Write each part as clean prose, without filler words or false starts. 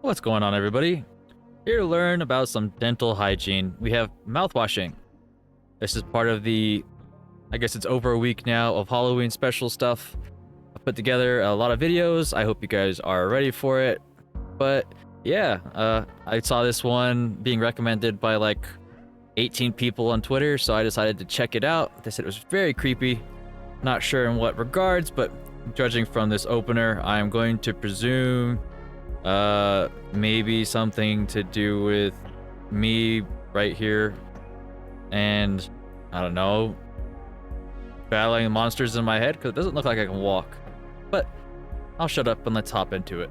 What's going on, everybody? Here to learn about some dental hygiene. We have mouthwashing. This is part of the, I guess it's over a week now, of Halloween special stuff. I put together a lot of videos. I hope you guys are ready for it. But yeah, I saw this one being recommended by like 18 people on Twitter, so I decided to check it out. They said it was very creepy. Not sure in what regards, but judging from this opener, I am going to presume maybe something to do with me right here and I don't know, battling the monsters in my head, because it doesn't look like I can walk. But I'll shut up and let's hop into it.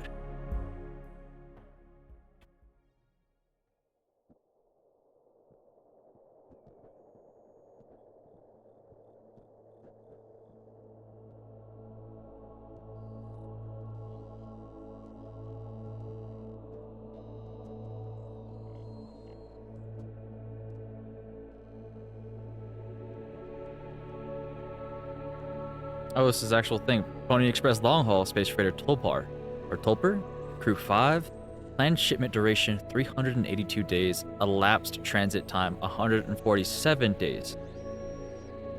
Oh, this is actual thing. Pony Express long haul space freighter Tulpar or Tulper, crew 5, planned shipment duration 382 days, elapsed transit time 147 days.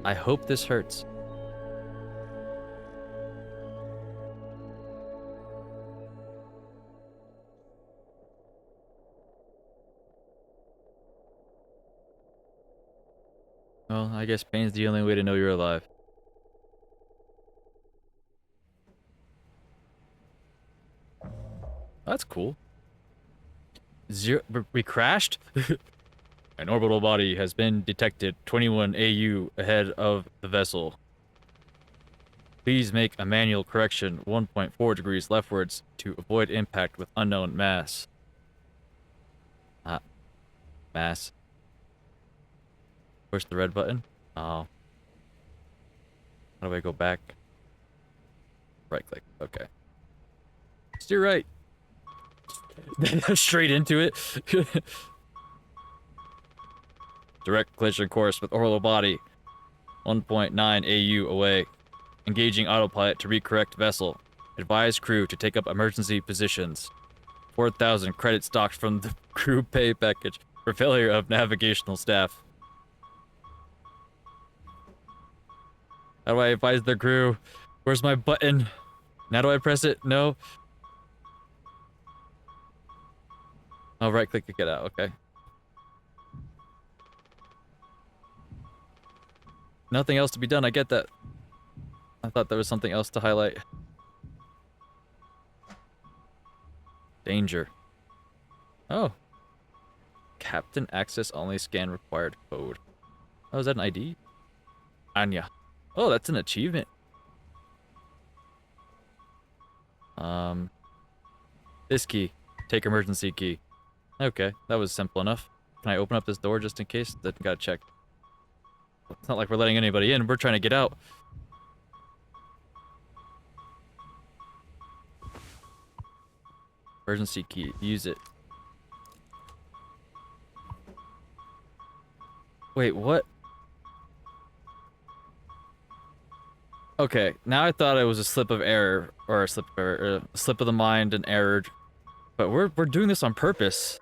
I hope this hurts. Well, I guess pain's the only way to know you're alive. That's cool. We crashed? An orbital body has been detected 21 AU ahead of the vessel. Please make a manual correction 1.4 degrees leftwards to avoid impact with unknown mass. Mass. Push the red button. Oh. How do I go back? Right click. Okay. Steer right. Straight into it. Direct collision course with orbital body. 1.9 AU away. Engaging autopilot to recorrect vessel. Advise crew to take up emergency positions. 4,000 credit stocked from the crew pay package for failure of navigational staff. How do I advise the crew? Where's my button? Now do I press it? No. Oh, right click to get out, okay. Nothing else to be done, I get that. I thought there was something else to highlight. Danger. Oh. Captain access only, scan required code. Oh, is that an ID? Anya. Oh, that's an achievement. This key. Take emergency key. Okay, that was simple enough. Can I open up this door just in case? That gotta check. It's not like we're letting anybody in. We're trying to get out. Emergency key. Use it. Wait, what? Okay, now I thought it was a slip of error, or a slip of error, a slip of the mind and error. But we're doing this on purpose.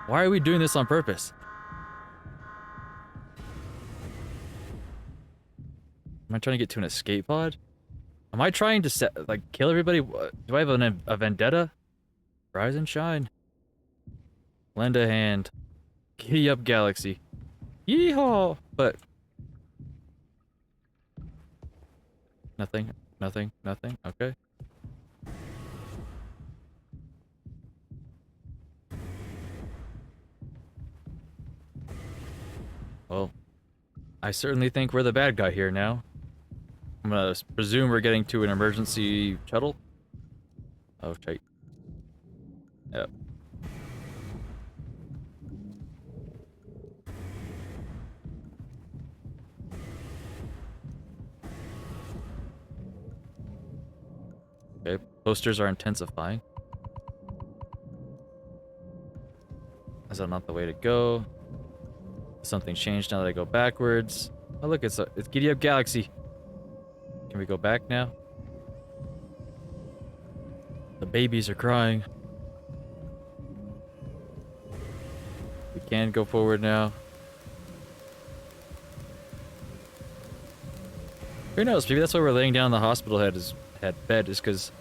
Why are we doing this on purpose? Am I trying to get to an escape pod? Am I trying to kill everybody? Do I have a vendetta? Rise and shine. Lend a hand. Giddy up, galaxy. Yeehaw! But nothing. Okay. Well, I certainly think we're the bad guy here now. I'm gonna presume we're getting to an emergency shuttle. Oh, tight. Yep. Okay, posters are intensifying. Is that not the way to go? Something changed now that I go backwards. Oh look, it's Giddy Up Galaxy. Can we go back now? The babies are crying. We can go forward now. Who knows? Maybe that's why we're laying down in the hospital bed is because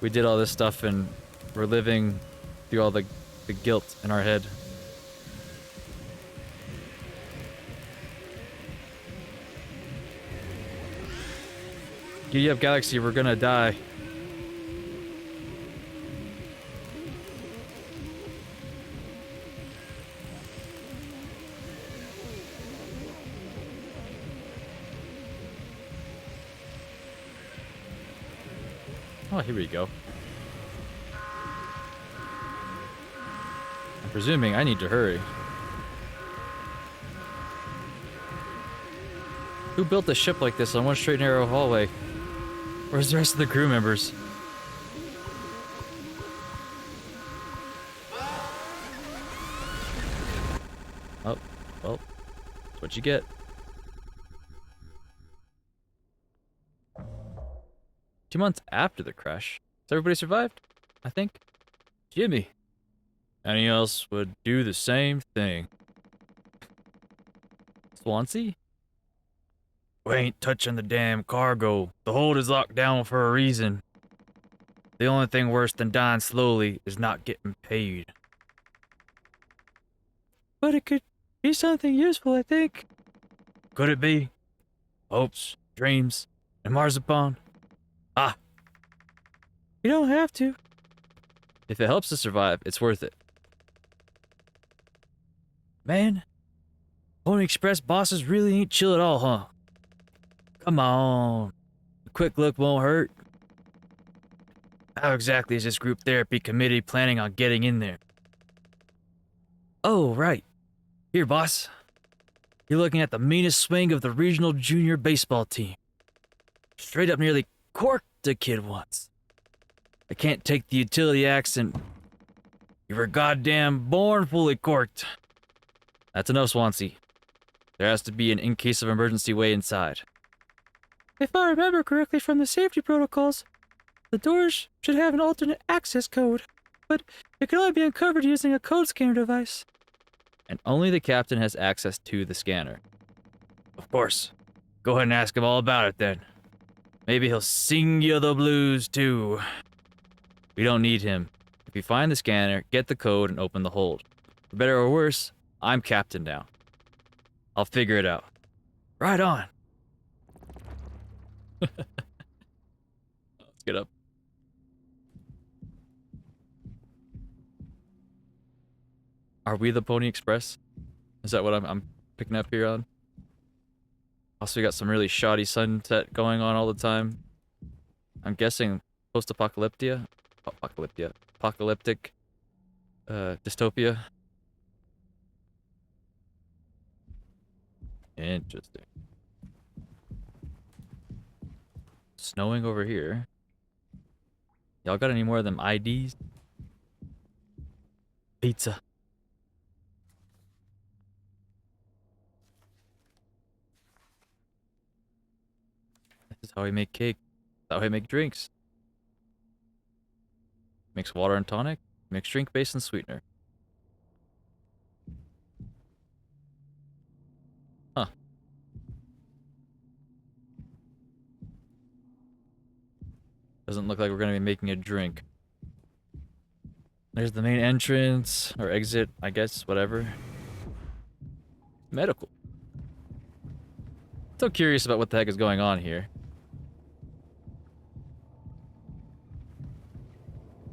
we did all this stuff and we're living through all the guilt in our head. Giddy Up Galaxy, we're gonna die. Oh, here we go. I'm presuming I need to hurry. Who built a ship like this on one straight narrow hallway? Where's the rest of the crew members? Oh, well, that's what you get. Two months after the crash. Has everybody survived? I think. Jimmy. Any else would do the same thing. Swansea? We ain't touching the damn cargo. The hold is locked down for a reason. The only thing worse than dying slowly is not getting paid. But it could be something useful, I think. Could it be? Hopes, dreams, and marzipan? Ah. You don't have to. If it helps us survive, it's worth it. Man, Pony Express bosses really ain't chill at all, huh? Come on. A quick look won't hurt. How exactly is this group therapy committee planning on getting in there? Oh, right. Here, boss. You're looking at the meanest swing of the regional junior baseball team. Straight up nearly corked a kid once. I can't take the utility accent. You were goddamn born fully corked. That's enough, Swansea. There has to be an in case of emergency way inside. If I remember correctly from the safety protocols, the doors should have an alternate access code, but it can only be uncovered using a code scanner device. And only the captain has access to the scanner. Of course. Go ahead and ask him all about it then. Maybe he'll sing you the blues too. We don't need him. If you find the scanner, get the code and open the hold. For better or worse, I'm captain now. I'll figure it out. Right on. Let's get up. Are we the Pony Express? Is that what I'm picking up here on? Also, we got some really shoddy sunset going on all the time. I'm guessing post-apocalyptic dystopia. Interesting. Snowing over here. Y'all got any more of them IDs? Pizza. This is how we make cake. That's how we make drinks. Mix water and tonic. Mix drink base and sweetener. Huh. Doesn't look like we're gonna be making a drink. There's the main entrance, or exit, I guess, whatever. Medical. Still curious about what the heck is going on here.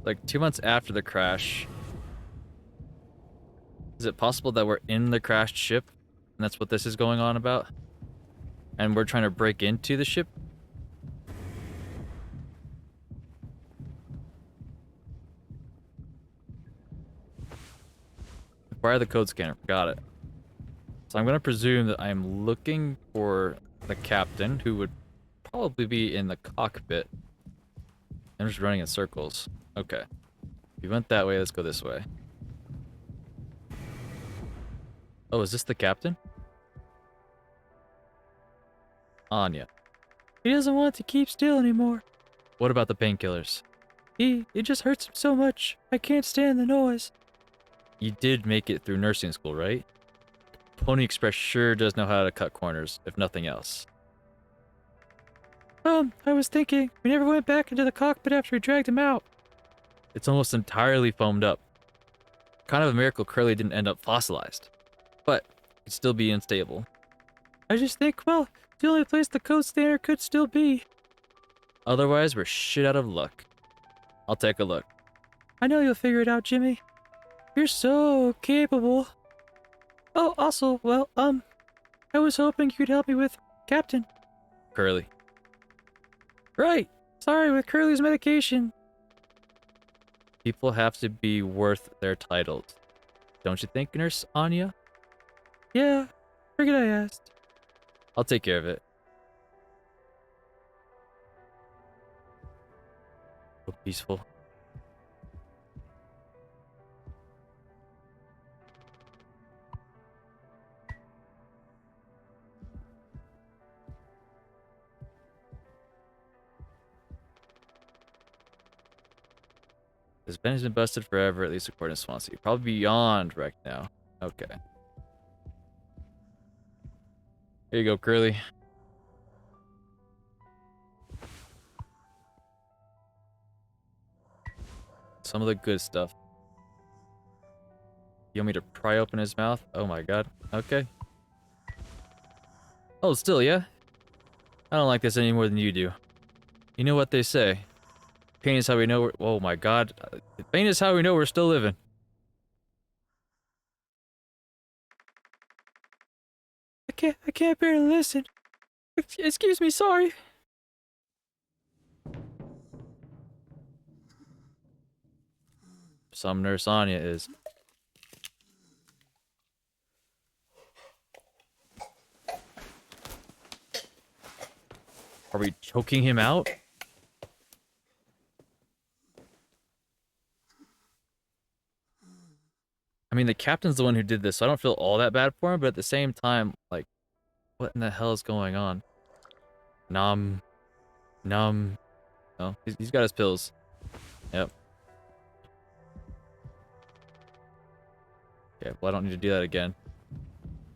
Like 2 months after the crash. Is it possible that we're in the crashed ship? And that's what this is going on about? And we're trying to break into the ship? Acquire the code scanner. Got it. So I'm going to presume that I'm looking for the captain, who would probably be in the cockpit. I'm just running in circles. Okay. If you went that way, let's go this way. Oh, is this the captain? Anya. He doesn't want to keep still anymore. What about the painkillers? It just hurts him so much. I can't stand the noise. You did make it through nursing school, right? Pony Express sure does know how to cut corners, if nothing else. I was thinking, we never went back into the cockpit after we dragged him out. It's almost entirely foamed up. Kind of a miracle Curly didn't end up fossilized. But, it'd still be unstable. I just think, well, it's the only place the code standard could still be. Otherwise, we're shit out of luck. I'll take a look. I know you'll figure it out, Jimmy. You're so capable. Oh, also, well, I was hoping you could help me with Captain. Curly. Right. Sorry, with Curly's medication. People have to be worth their titles. Don't you think, Nurse Anya? Yeah, figured I asked. I'll take care of it. So peaceful. This Ben has been busted forever, at least according to Swansea. Probably beyond wrecked now. Okay. Here you go, Curly. Some of the good stuff. You want me to pry open his mouth? Oh my god. Okay. Oh, still, yeah? I don't like this any more than you do. You know what they say. Pain is how we know we're— oh my god. Pain is how we know we're still living. I can't bear to listen. Excuse me, sorry. Some Nurse Anya is. Are we choking him out? I mean, the captain's the one who did this, so I don't feel all that bad for him, but at the same time, like, what in the hell is going on? Numb. Numb. Oh, he's got his pills. Yep. Okay, well, I don't need to do that again.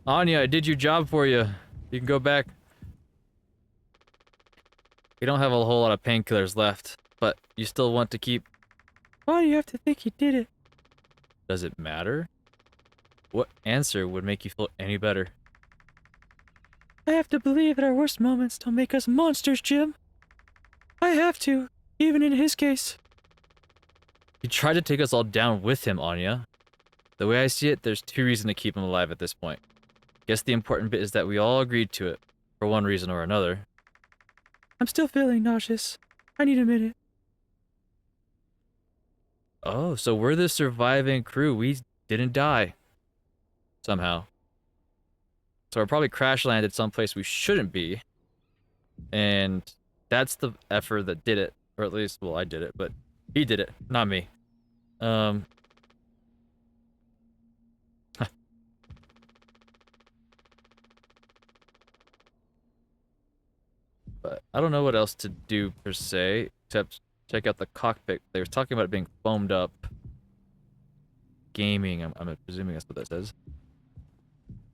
Anya, I did your job for you. You can go back. We don't have a whole lot of painkillers left, but you still want to keep— why do you have to think you did it? Does it matter? What answer would make you feel any better? I have to believe that our worst moments don't make us monsters, Jim. I have to, even in his case. He tried to take us all down with him, Anya. The way I see it, there's two reasons to keep him alive at this point. Guess the important bit is that we all agreed to it, for one reason or another. I'm still feeling nauseous. I need a minute. Oh, so we're the surviving crew. We didn't die. Somehow. So we're probably crash landed someplace we shouldn't be. And that's the effort that did it. Or at least, well, I did it, but he did it, not me. But I don't know what else to do per se, except check out the cockpit. They were talking about it being foamed up. Gaming, I'm presuming that's what that says.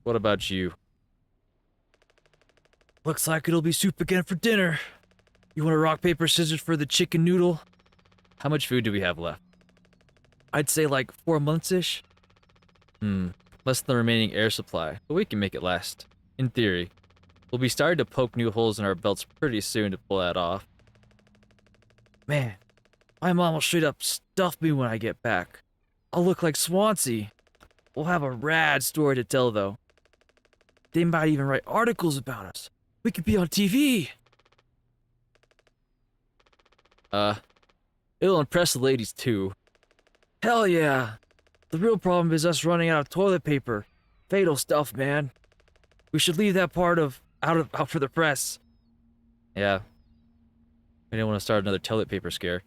What about you? Looks like it'll be soup again for dinner. You want a rock, paper, scissors for the chicken noodle? How much food do we have left? I'd say like 4 months-ish. Less than the remaining air supply, but we can make it last. In theory. We'll be starting to poke new holes in our belts pretty soon to pull that off. Man, my mom will straight up stuff me when I get back. I'll look like Swansea. We'll have a rad story to tell, though. They might even write articles about us. We could be on TV. It'll impress the ladies, too. Hell yeah. The real problem is us running out of toilet paper. Fatal stuff, man. We should leave that part out for the press. Yeah. We didn't want to start another toilet paper scare.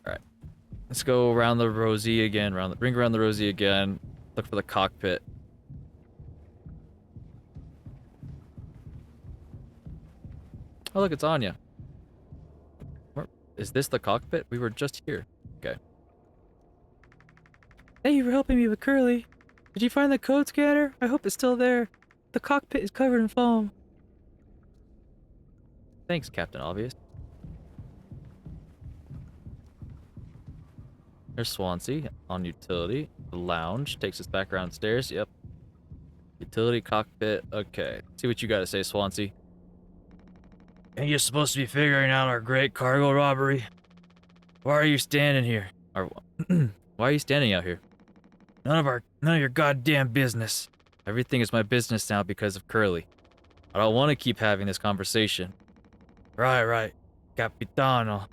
Alright. Let's go around the Rosie again, ring around the Rosie again. Look for the cockpit. Oh, look, it's Anya. Is this the cockpit? We were just here. Okay. Thank you for helping me with Curly. Did you find the code scanner? I hope it's still there. The cockpit is covered in foam. Thanks, Captain Obvious. There's Swansea on utility. The lounge takes us back around stairs. Yep. Utility cockpit. Okay. See what you got to say, Swansea. Ain't you supposed to be figuring out our great cargo robbery? Why are you standing here? Or why are you standing out here? None of your goddamn business. Everything is my business now because of Curly. I don't want to keep having this conversation. Right. Capitano.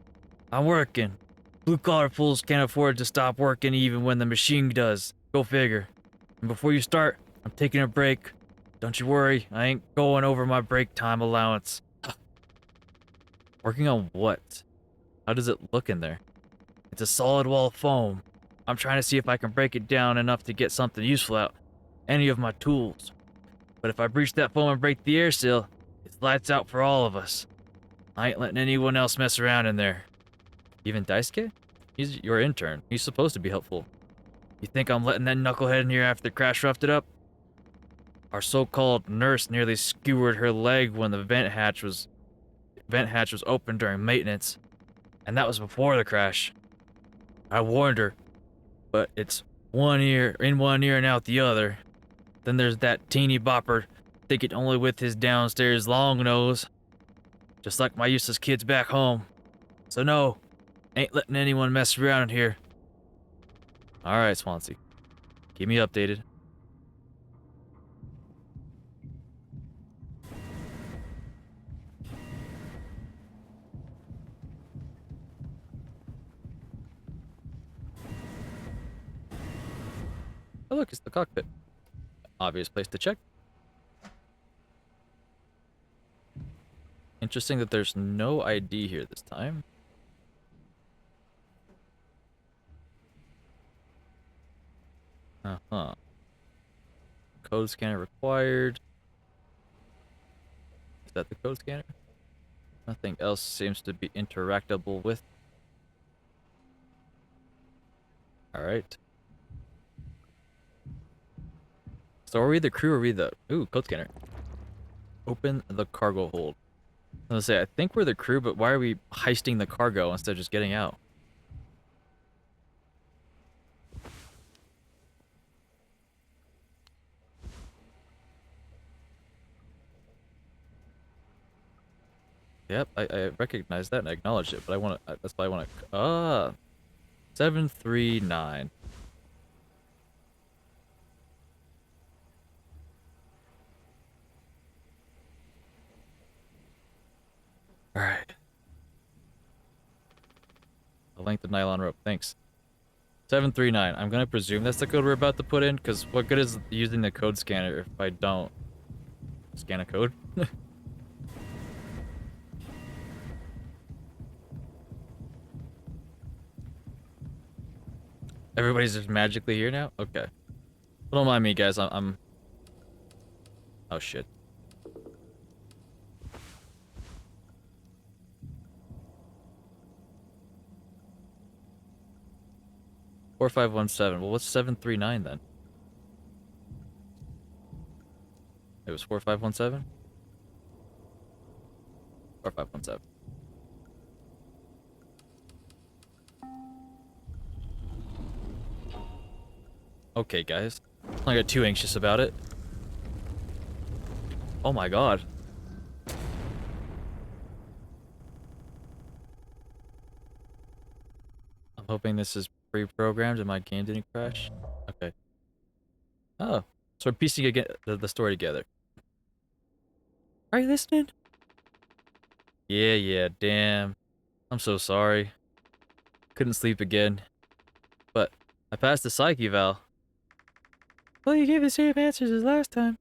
I'm working. Blue-collar fools can't afford to stop working even when the machine does. Go figure. And before you start, I'm taking a break. Don't you worry, I ain't going over my break time allowance. Working on what? How does it look in there? It's a solid wall of foam. I'm trying to see if I can break it down enough to get something useful out. Any of my tools. But if I breach that foam and break the air seal, it's lights out for all of us. I ain't letting anyone else mess around in there. Even Daisuke? He's your intern. He's supposed to be helpful. You think I'm letting that knucklehead in here after the crash roughed it up? Our so-called nurse nearly skewered her leg when the vent hatch was open during maintenance. And that was before the crash. I warned her, but it's one ear in one ear and out the other. Then there's that teeny bopper thinking only with his downstairs long nose. Just like my useless kids back home. So no, ain't letting anyone mess around in here. Alright, Swansea. Keep me updated. Oh look, it's the cockpit. Obvious place to check. Interesting that there's no ID here this time. Uh-huh. Code scanner required. Is that the code scanner? Nothing else seems to be interactable with. Alright. So are we the crew or are we the... Ooh, code scanner. Open the cargo hold. I was gonna say, I think we're the crew, but why are we heisting the cargo instead of just getting out? Yep, I recognize that and I acknowledge it, but I want to... That's why I want to... 739. Alright. A length of nylon rope, thanks. 739. I'm gonna presume that's the code we're about to put in, because what good is using the code scanner if I don't scan a code? Everybody's just magically here now? Okay. Don't mind me, guys. I'm... Oh, shit. Four 4517. Well, what's 739 then? It was 4517? 4517. Okay, guys. I'm not get too anxious about it. Oh my god. I'm hoping this is pre-programmed and my game didn't crash. Okay. Oh. So we're piecing again the story together. Are you listening? Yeah, damn. I'm so sorry. Couldn't sleep again. But I passed the psych eval. Well, you gave the same answers as last time.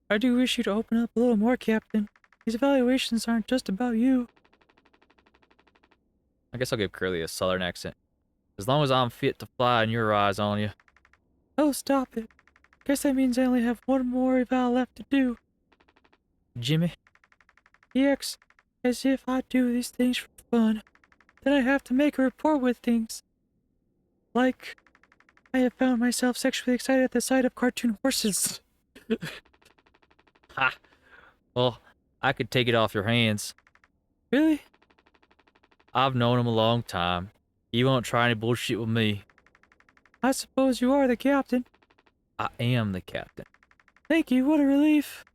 I do wish you to open up a little more, Captain. These evaluations aren't just about you. I guess I'll give Curly a southern accent. As long as I'm fit to fly and your eyes on you. Oh, stop it. Guess that means I only have one more eval left to do. Jimmy? He acts as if I do these things for fun. Then I have to make a report with things. Like, I have found myself sexually excited at the sight of cartoon horses. Ha! Well, I could take it off your hands. Really? I've known him a long time. He won't try any bullshit with me. I suppose you are the captain. I am the captain. Thank you, what a relief.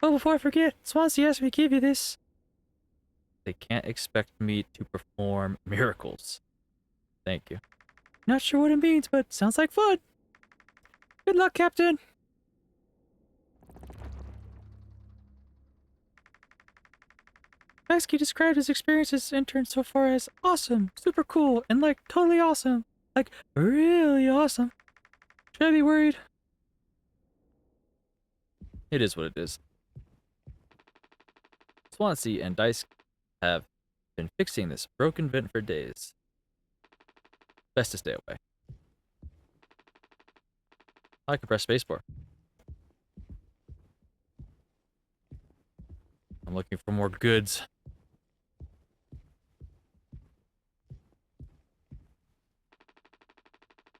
Oh, before I forget, Swansea asked me to give you this. They can't expect me to perform miracles. Thank you. Not sure what it means, but sounds like fun. Good luck, Captain. Mesky described his experience as intern so far as awesome, super cool, and like totally awesome. Like really awesome. Should I be worried? It is what it is. Swansea and Dice have been fixing this broken vent for days. Best to stay away. I can press spacebar. I'm looking for more goods.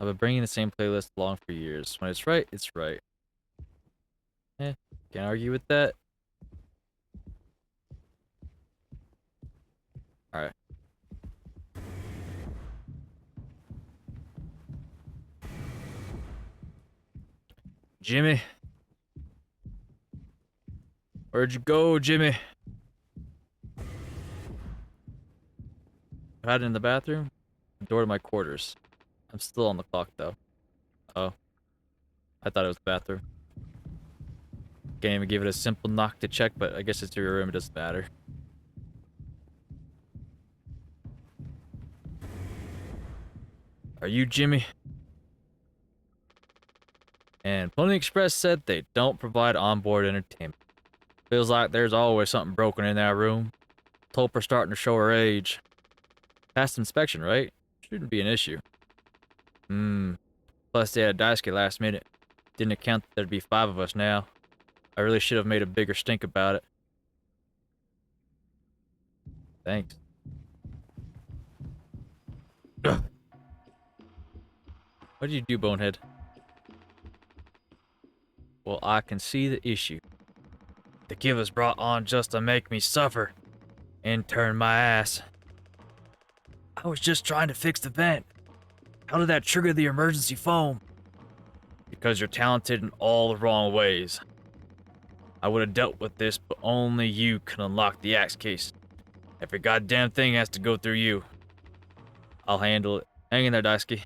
I've been bringing the same playlist along for years. When it's right, it's right. Can't argue with that. Alright. Jimmy. Where'd you go, Jimmy? Hiding in the bathroom? Door to my quarters. I'm still on the clock, though. Oh. I thought it was the bathroom. Can't even give it a simple knock to check, but I guess it's your room, it doesn't matter. Are you Jimmy? And Pony Express said they don't provide onboard entertainment. Feels like there's always something broken in that room. Tulper's starting to show her age. Past inspection, right? Shouldn't be an issue. Plus they had a Daisuke last minute. Didn't account that there'd be 5 of us now. I really should have made a bigger stink about it. Thanks. Ugh. What did you do, Bonehead? Well, I can see the issue. The kid was brought on just to make me suffer. And turn my ass. I was just trying to fix the vent. How did that trigger the emergency foam? Because you're talented in all the wrong ways. I would have dealt with this, but only you can unlock the axe case. Every goddamn thing has to go through you. I'll handle it. Hang in there, Daisuke.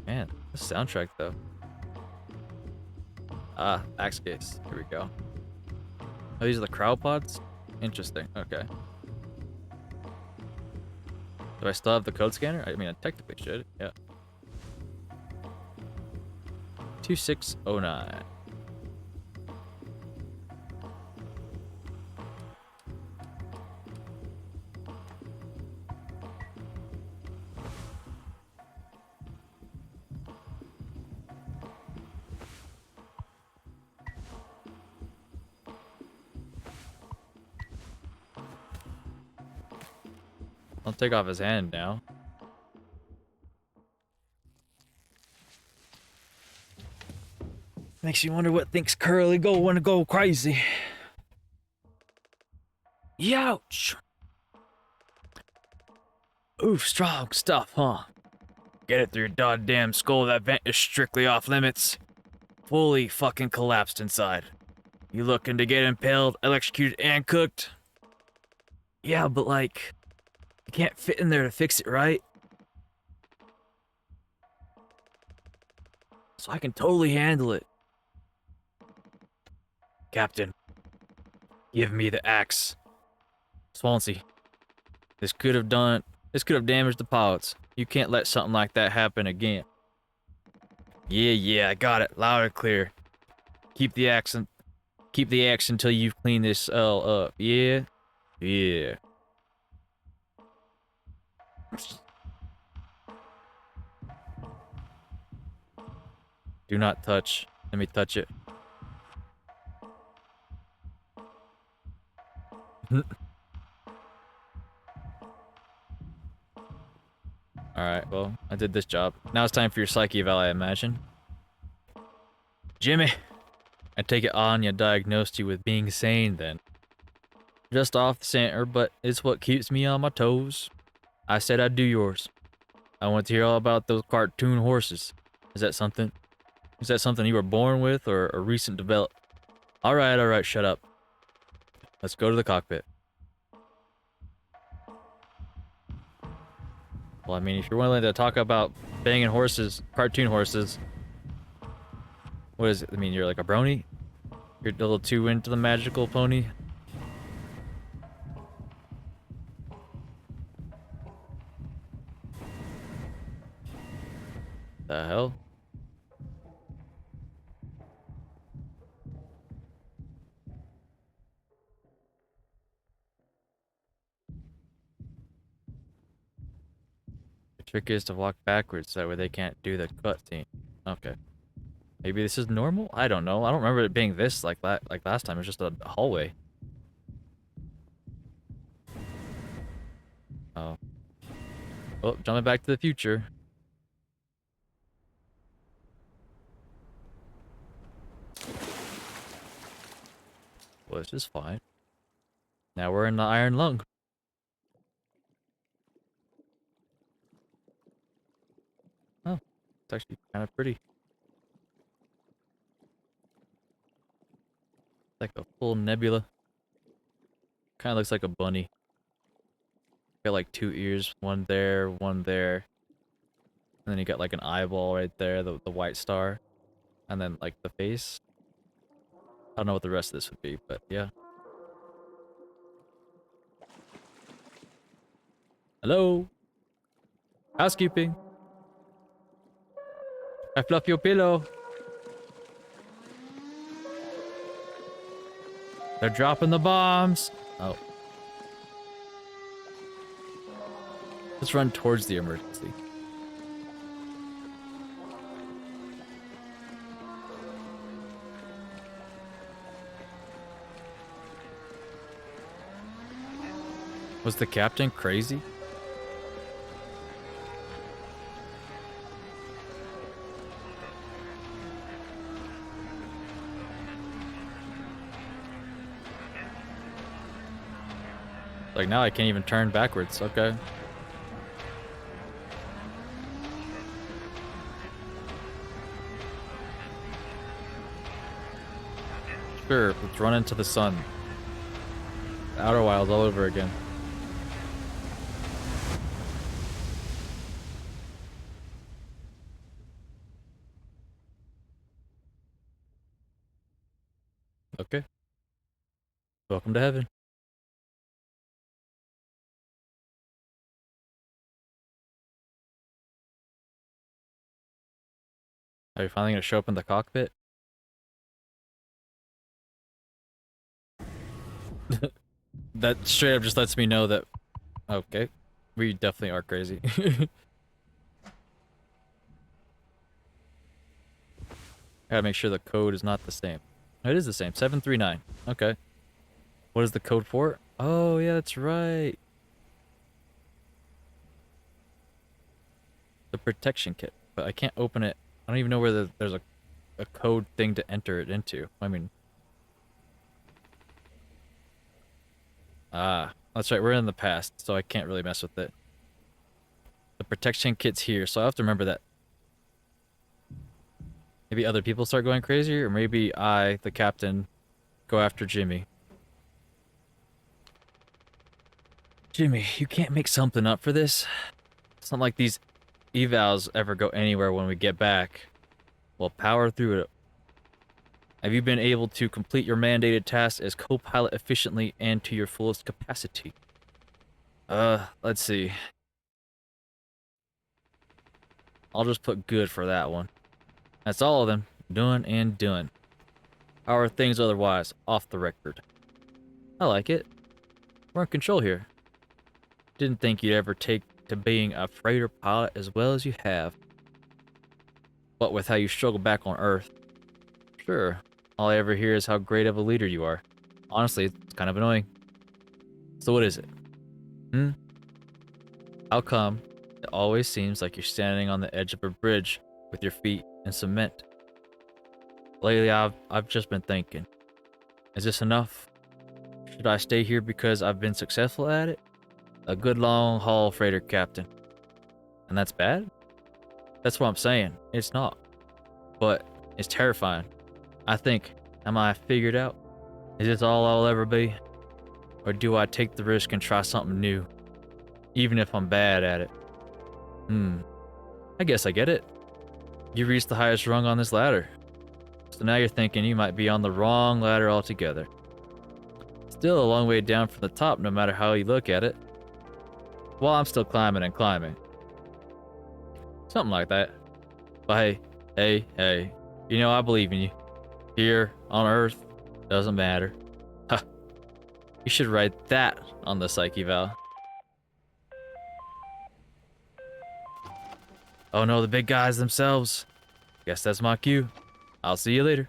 Man, the soundtrack though. Ah, axe case. Here we go. Oh, these are the crowd pods? Interesting. Okay. Do I still have the code scanner? I mean, I technically should. Yeah. 2609. I'll take off his hand now. Makes you wonder what thinks Curly wanna go crazy. Youch! Oof, strong stuff, huh? Get it through your goddamn skull, that vent is strictly off limits. Fully fucking collapsed inside. You looking to get impaled, electrocuted, and cooked? Yeah, but like, you can't fit in there to fix it, right? So I can totally handle it. Captain, give me the axe. Swansea, this could have damaged the pilots. You can't let something like that happen again. Yeah, I got it, loud and clear. Keep the axe until you've cleaned this all up. Yeah. Do not touch. Let me touch it. Alright, well, I did this job. Now it's time for your psyche eval, I imagine. Jimmy! I take it Anya diagnosed you with being sane then. Just off the center, but it's what keeps me on my toes. I said I'd do yours. I want to hear all about those cartoon horses. Is that something? Is that something you were born with or a recent develop? Alright, shut up. Let's go to the cockpit. Well, I mean, if you're willing to talk about banging horses, cartoon horses, what is it? I mean, you're like a brony? You're a little too into the magical pony? The hell? The trick is to walk backwards so that way they can't do the cutscene. Okay. Maybe this is normal? I don't know. I don't remember it being this like that like last time. It was just a hallway. Oh. Oh, jumping back to the future. Well, this is fine. Now we're in the Iron Lung. Oh, it's actually kind of pretty. Like a full nebula. Kind of looks like a bunny. Got like 2 ears, one there, one there. And then you got like an eyeball right there, the white star. And then like the face. I don't know what the rest of this would be, but yeah. Hello? Housekeeping. I fluff your pillow. They're dropping the bombs. Oh. Let's run towards the emergency. Was the captain crazy? Like now I can't even turn backwards, okay. Sure, let's run into the sun. The Outer Wilds all over again. Okay. Welcome to heaven. Are you finally gonna show up in the cockpit? That straight up just lets me know that, okay, we definitely are crazy. Gotta make sure the code is not the same. No, it is the same, 739. Okay. What is the code for? Oh, yeah, that's right. The protection kit, but I can't open it. I don't even know where there's a code thing to enter it into. I mean, that's right, we're in the past, so I can't really mess with it. The protection kit's here, so I have to remember that. Maybe other people start going crazy, or maybe I, the captain, go after Jimmy. Jimmy, you can't make something up for this. It's not like these evals ever go anywhere when we get back. We'll power through it. Have you been able to complete your mandated tasks as co-pilot efficiently and to your fullest capacity? Let's see. I'll just put good for that one. That's all of them. Done and done. How are things otherwise? Off the record. I like it. We're in control here. Didn't think you'd ever take to being a freighter pilot as well as you have. what with how you struggle back on Earth. Sure, all I ever hear is how great of a leader you are. Honestly, it's kind of annoying. So what is it? Hmm? How come it always seems like you're standing on the edge of a bridge with your feet in cement? Lately, I've just been thinking, is this enough? Should I stay here because I've been successful at it? A good long haul freighter captain. And that's bad? That's what I'm saying. It's not. But it's terrifying. I think, am I figured out? Is this all I'll ever be? Or do I take the risk and try something new? Even if I'm bad at it. I guess I get it. You reached the highest rung on this ladder. So now you're thinking you might be on the wrong ladder altogether. Still a long way down from the top no matter how you look at it. While I'm still climbing and climbing. Something like that. But hey, you know I believe in you. Here, on Earth, doesn't matter. Ha. You should write that on the psyche val. Oh no, the big guys themselves. Guess that's my cue. I'll see you later.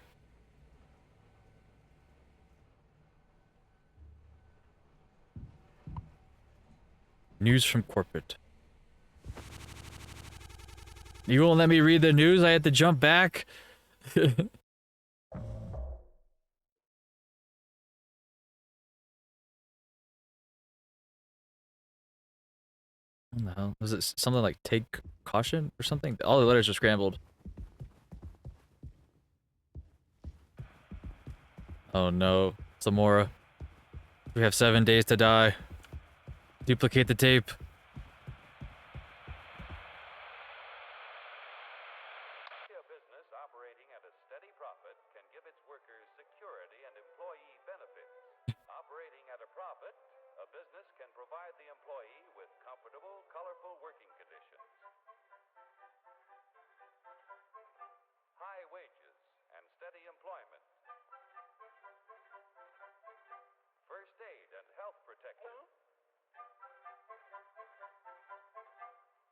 News from corporate. You won't let me read the news? I had to jump back? What the hell? Was it something like take caution or something? All the letters are scrambled. Oh no. Zamora. We have 7 days to die. Duplicate the tape. A business operating at a steady profit can give its workers security and employee benefits. Operating at a profit, a business can provide the employee with comfortable, colorful working conditions, high wages, and steady employment, first aid and health protection,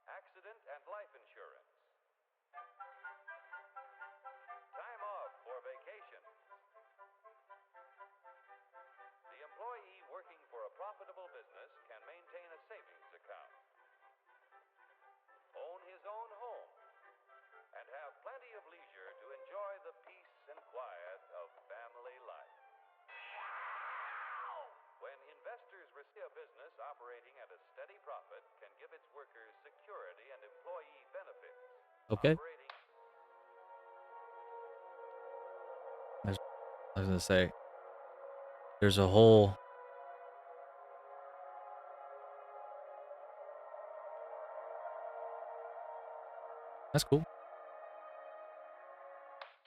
accident and life insurance, time off for vacation. The employee working for a profitable business can maintain a savings account, own his own home, and have plenty of leisure to enjoy the peace and quiet of family life. When investors receive a business operating at a steady profit can give its workers security and employee benefits. Okay. I was gonna say, there's a whole... That's cool.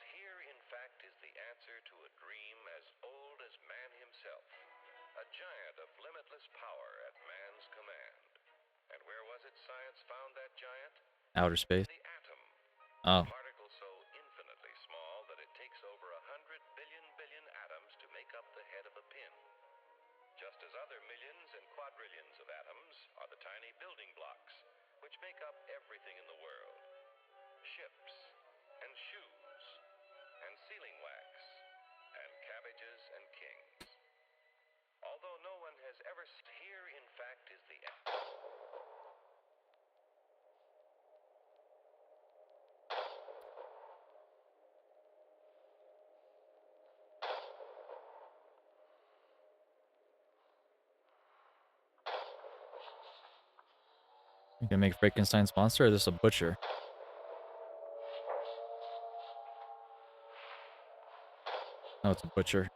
Here, in fact, is the answer to a dream as old as man himself. A giant of limitless power at man's command. And where was it science found that giant? Outer space. The atom. Oh. A particle so infinitely small that it takes over 100 billion atoms to make up the head of a pin. Just as other millions and quadrillions of atoms are the tiny building blocks which make up everything in the world. Ships, and shoes, and sealing wax, and cabbages and kings. Although no one has ever... Here, in fact, is the... You can make Frankenstein's monster, or is this a butcher? No, it's a butcher.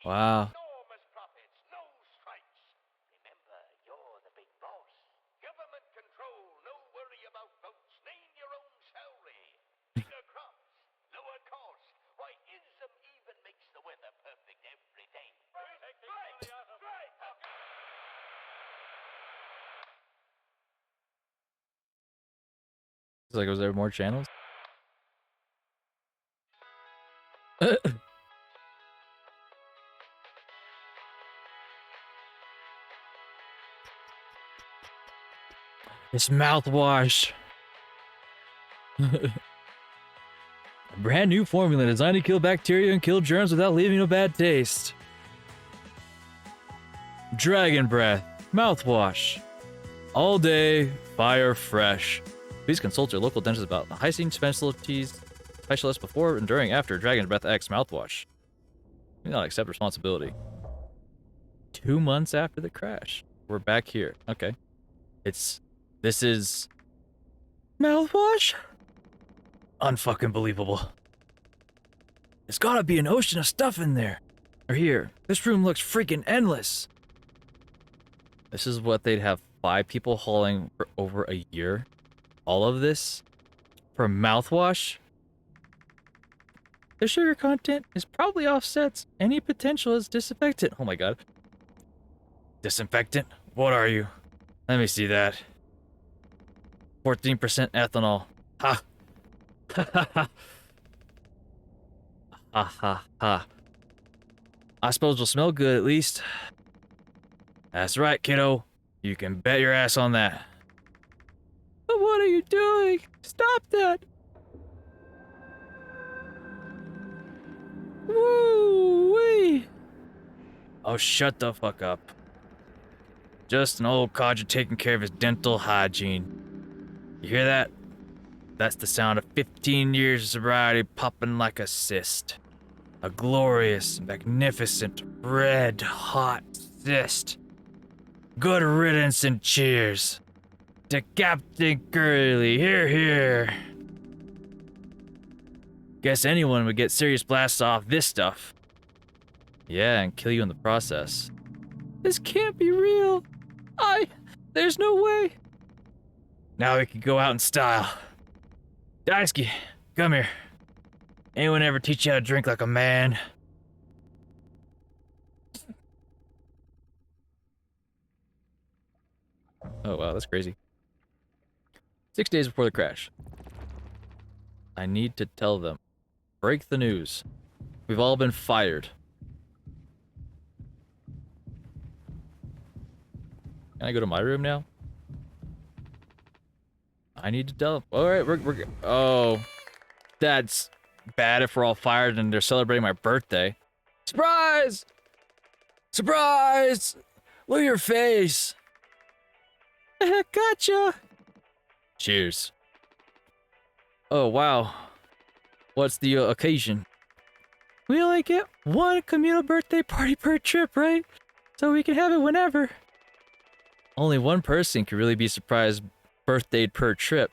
Wow. Enormous profits, no strikes. Remember, you're the big boss. Government control, no worry about votes. Name your own salary. Bigger crops, lower cost. Why, ism even makes the weather perfect every It's like, was there more channels? It's mouthwash. A brand new formula designed to kill bacteria and kill germs without leaving a bad taste. Dragon Breath Mouthwash. All day, fire fresh. Please consult your local dentist about the hygiene specialist before and during after Dragon Breath X mouthwash. Do not accept responsibility. 2 months after the crash. We're back here. Okay. This is Mouthwash? unfucking believable. There's gotta be an ocean of stuff in there. Or here. This room looks freaking endless. This is what they'd have 5 people hauling for over a year. All of this for mouthwash. The sugar content is probably offsets any potential as disinfectant. Oh my god. Disinfectant? What are you? Let me see that. 14% ethanol. Ha. Ha ha ha. Ha ha ha. I suppose it'll smell good at least. That's right, kiddo. You can bet your ass on that. But what are you doing? Stop that! Woo-wee! Oh, shut the fuck up. Just an old codger taking care of his dental hygiene. You hear that? That's the sound of 15 years of sobriety popping like a cyst. A glorious, magnificent, red-hot cyst. Good riddance and cheers. To Captain Curly, here, here. Guess anyone would get serious blasts off this stuff. Yeah, and kill you in the process. This can't be real. There's no way. Now we can go out in style. Daisuke, come here. Anyone ever teach you how to drink like a man? Oh wow, that's crazy. 6 days before the crash. I need to tell them. Break the news. We've all been fired. Can I go to my room now? I need to tell them. Alright, we're oh. That's bad if we're all fired and they're celebrating my birthday. Surprise! Surprise! Look at your face! Gotcha! Cheers. Oh, wow. What's the occasion? We only get one communal birthday party per trip, right? So we can have it whenever. Only one person can really be surprised birthday per trip.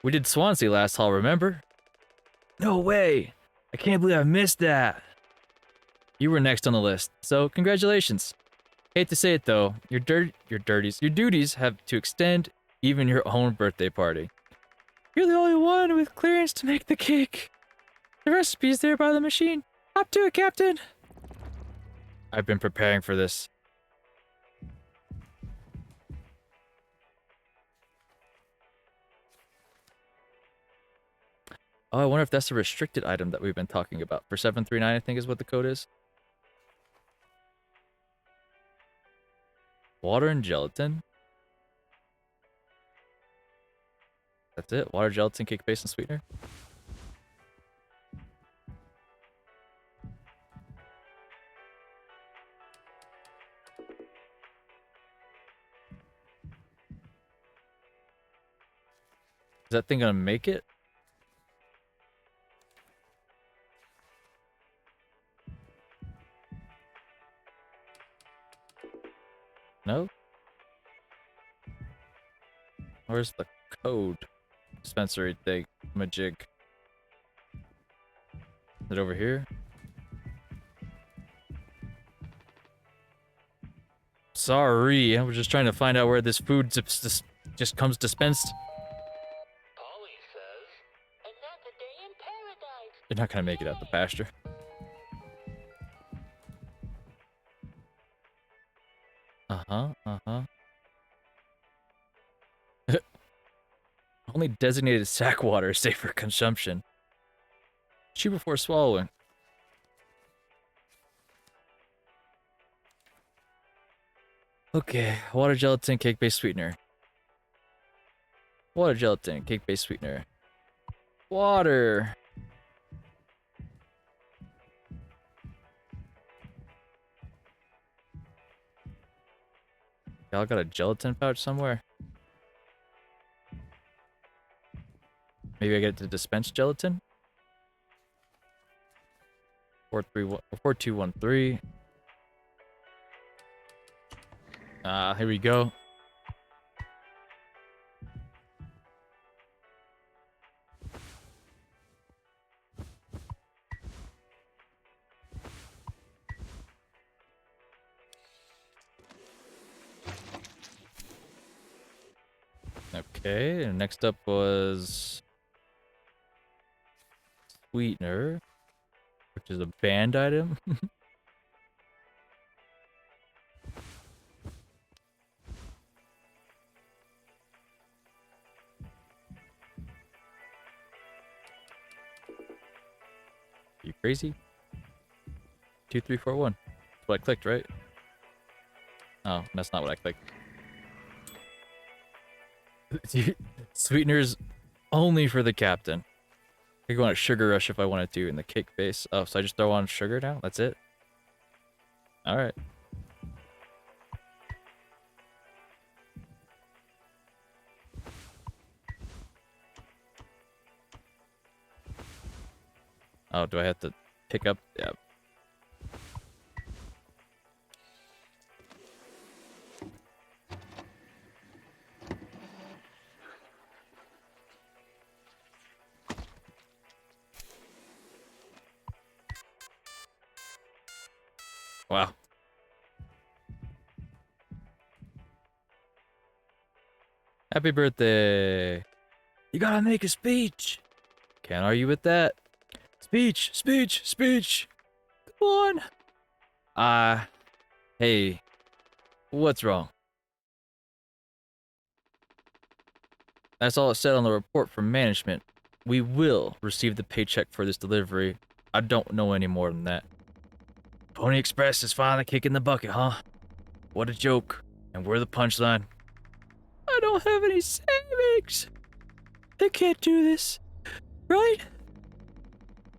We did Swansea last haul, remember? No way! I can't believe I missed that. You were next on the list, so congratulations. Hate to say it though, your duties have to extend even your own birthday party. You're the only one with clearance to make the cake. The recipe's there by the machine. Up to it, Captain. I've been preparing for this. Oh, I wonder if that's a restricted item that we've been talking about. For 739, I think is what the code is. Water and gelatin. That's it. Water, gelatin, cake base, and sweetener. Is that thing gonna make it? No? Where's the code dispensary thing? Majig. Is it over here? Sorry, I was just trying to find out where this food just comes dispensed. Polly says, another day in paradise. You're not gonna make it out the pasture. Uh-huh. Only designated sack water is safe for consumption. Chew before swallowing. Okay, water gelatin, cake-based sweetener. Water gelatin, cake-based sweetener. Water. Y'all got a gelatin pouch somewhere? Maybe I get to dispense gelatin? 4213. Here we go. Okay, and next up was sweetener, which is a banned item. You crazy? 2341. That's what I clicked, right? Oh, that's not what I clicked. Sweeteners only for the captain. I could go on a sugar rush if I wanted to in the cake base. Oh, so I just throw on sugar now? That's it? Alright. Oh, do I have to pick up? Yeah. Wow. Happy birthday. You gotta make a speech. Can't argue with that. Speech, speech, speech. Come on. Hey, what's wrong? That's all it said on the report from management. We will receive the paycheck for this delivery. I don't know any more than that. Pony Express is finally kicking the bucket, huh? What a joke. And we're the punchline. I don't have any savings. I can't do this, right?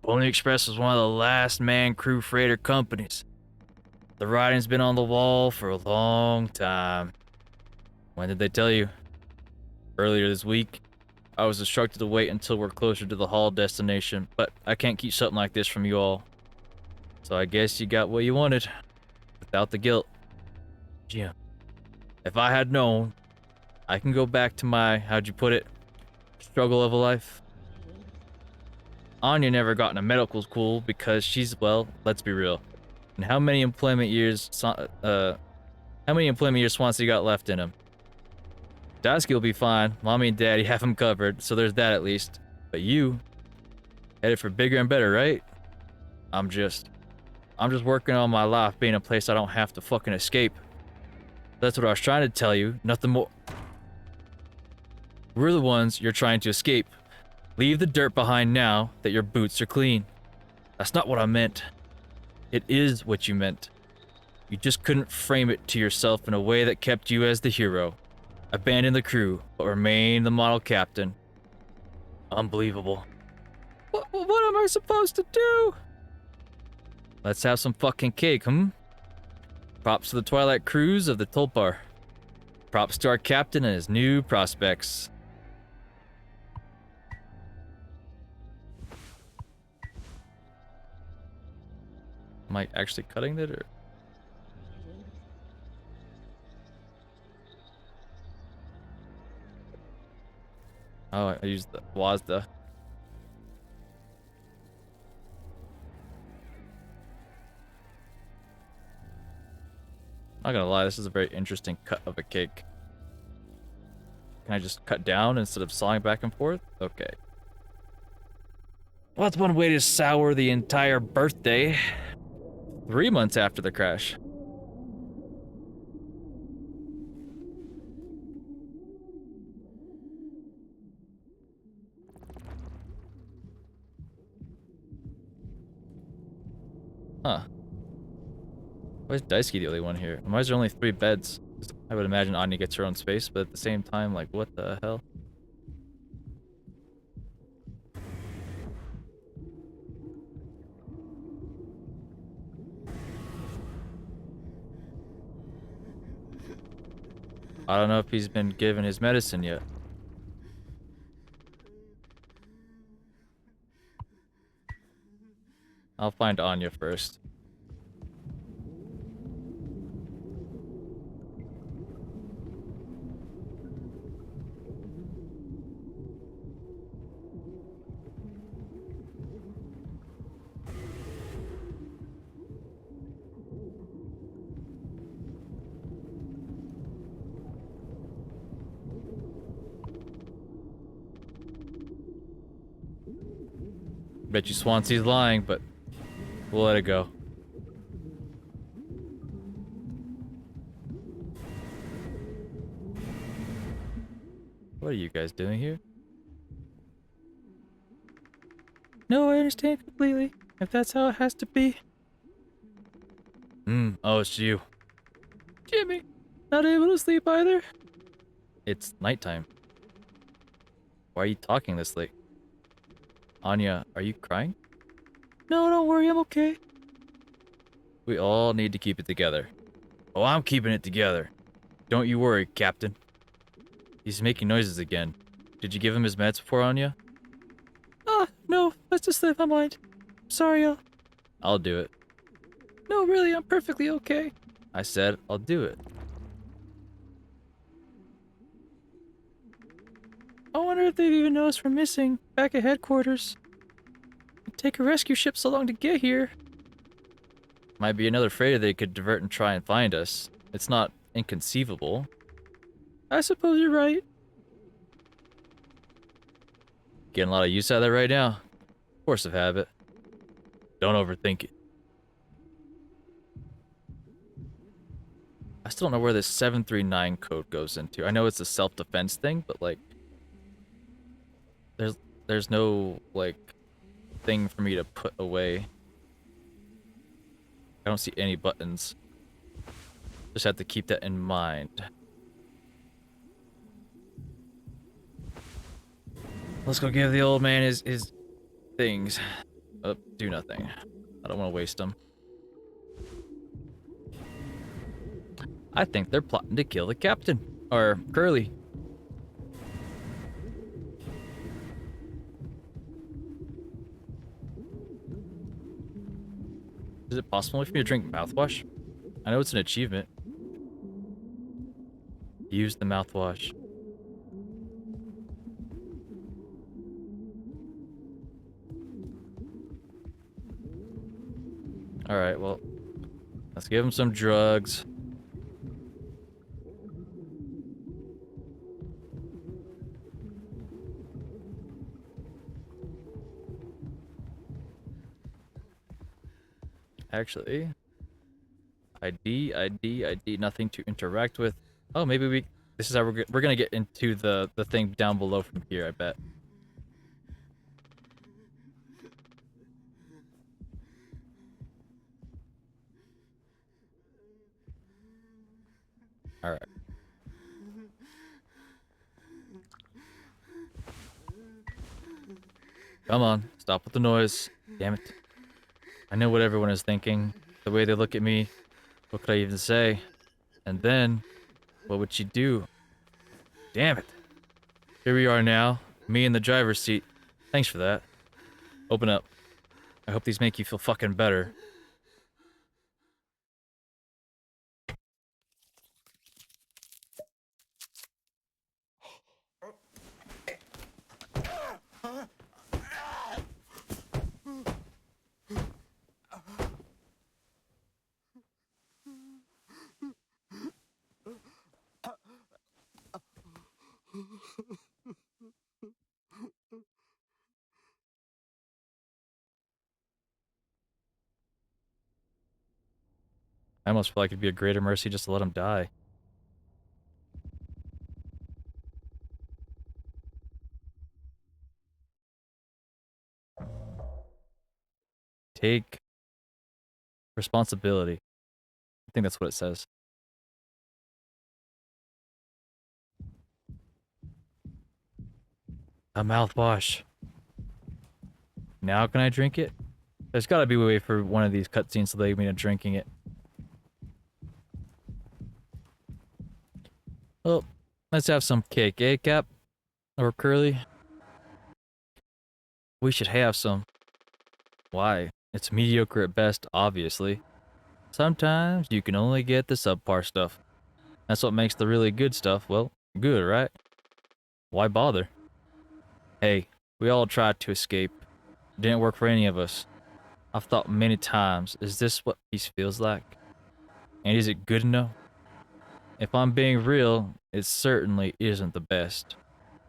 Pony Express was one of the last man crew freighter companies. The writing's been on the wall for a long time. When did they tell you? Earlier this week. I was instructed to wait until we're closer to the haul destination, but I can't keep something like this from you all. So I guess you got what you wanted, without the guilt. Jim, if I had known, I can go back to my, how'd you put it, struggle of a life. Anya never got into medical school because she's, well, let's be real. And how many employment years Swansea got left in him? Daisuke will be fine. Mommy and Daddy have him covered, so there's that at least. But you, headed for bigger and better, right? I'm just working on my life being a place I don't have to fucking escape. That's what I was trying to tell you, nothing more. We're the ones you're trying to escape. Leave the dirt behind now that your boots are clean. That's not what I meant. It is what you meant. You just couldn't frame it to yourself in a way that kept you as the hero. Abandon the crew, but remain the model captain. Unbelievable. What am I supposed to do? Let's have some fucking cake, Props to the Twilight Cruise of the Tulpar. Props to our captain and his new prospects. Am I actually cutting it, or? Oh, I used the WASDA. Not gonna lie, this is a very interesting cut of a cake. Can I just cut down instead of sawing back and forth? Okay. Well, that's one way to sour the entire birthday. 3 months after the crash. Huh. Why is Daisuke the only one here? And why is there only 3 beds? I would imagine Anya gets her own space, but at the same time, like, what the hell? I don't know if he's been given his medicine yet. I'll find Anya first. Bet you Swansea's lying, but we'll let it go. What are you guys doing here? No, I understand completely. If that's how it has to be. Oh, it's you. Jimmy, not able to sleep either? It's nighttime. Why are you talking this late? Anya, are you crying? No, don't worry, I'm okay. We all need to keep it together. Oh, I'm keeping it together. Don't you worry, Captain. He's making noises again. Did you give him his meds before, Anya? Ah, no, that's just slipped my mind. Sorry, I'll do it. No, really, I'm perfectly okay. I said I'll do it. I wonder if they've even noticed we're missing back at headquarters. It'd take a rescue ship so long to get here. Might be another freighter they could divert and try and find us. It's not inconceivable. I suppose you're right. Getting a lot of use out of that right now. Force of habit. Don't overthink it. I still don't know where this 739 code goes into. I know it's a self-defense thing, but like there's no like thing for me to put away. I don't see any buttons. Just have to keep that in mind. Let's go give the old man his things. Oh, do nothing. I don't want to waste them. I think they're plotting to kill the captain. Or Curly. Is it possible for me to drink mouthwash? I know it's an achievement. Use the mouthwash. Alright, well, let's give him some drugs. Actually, ID, nothing to interact with. Oh, maybe this is how we're gonna get into the thing down below from here, I bet. Alright. Come on, stop with the noise. Damn it. I know what everyone is thinking. The way they look at me. What could I even say? And then, what would she do? Damn it. Here we are now, me in the driver's seat. Thanks for that. Open up. I hope these make you feel fucking better. I almost feel like it'd be a greater mercy just to let him die. Take Responsibility. I think that's what it says. A mouthwash. Now can I drink it? There's gotta be a way for one of these cutscenes to lead me to drinking it. Well, let's have some cake, eh, Cap? Or Curly? We should have some. Why? It's mediocre at best, obviously. Sometimes you can only get the subpar stuff. That's what makes the really good stuff, well, good, right? Why bother? Hey, we all tried to escape. It didn't work for any of us. I've thought many times, is this what peace feels like? And is it good enough? If I'm being real, it certainly isn't the best.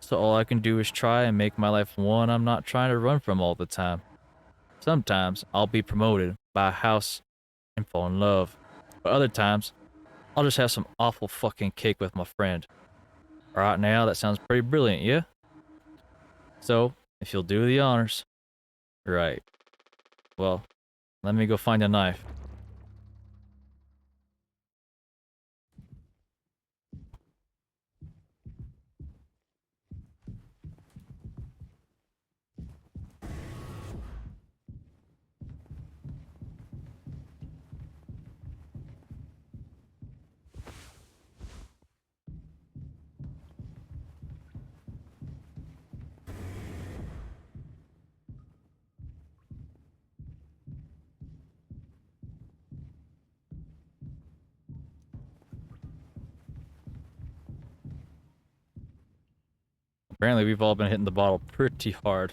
So all I can do is try and make my life one I'm not trying to run from all the time. Sometimes I'll be promoted, buy a house, and fall in love. But other times, I'll just have some awful fucking cake with my friend. Right now, that sounds pretty brilliant, yeah? So, if you'll do the honors. Right. Well, let me go find a knife. Apparently, we've all been hitting the bottle pretty hard.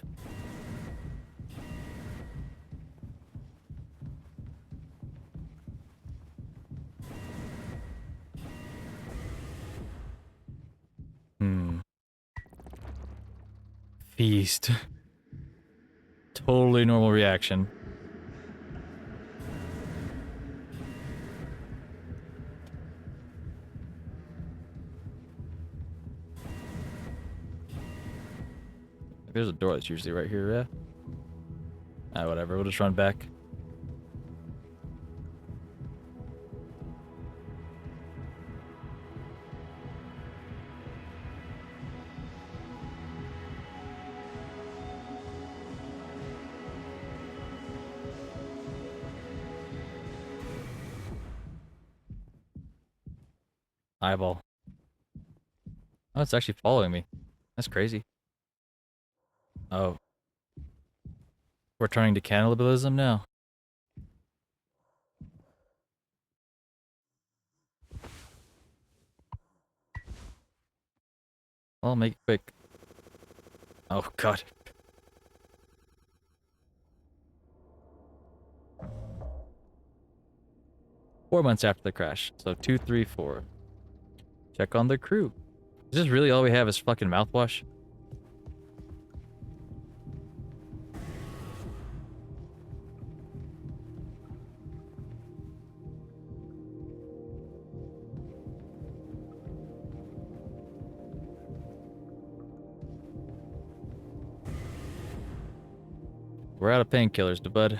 Feast. Totally normal reaction. There's a door that's usually right here, yeah? Ah, whatever, we'll just run back. Eyeball. Oh, it's actually following me. That's crazy. Oh. We're turning to cannibalism now. Well, make it quick. Oh, God. Four months after the crash. So 2, 3, 4. Check on the crew. Is this really all we have is fucking mouthwash? We're out of painkillers, bud.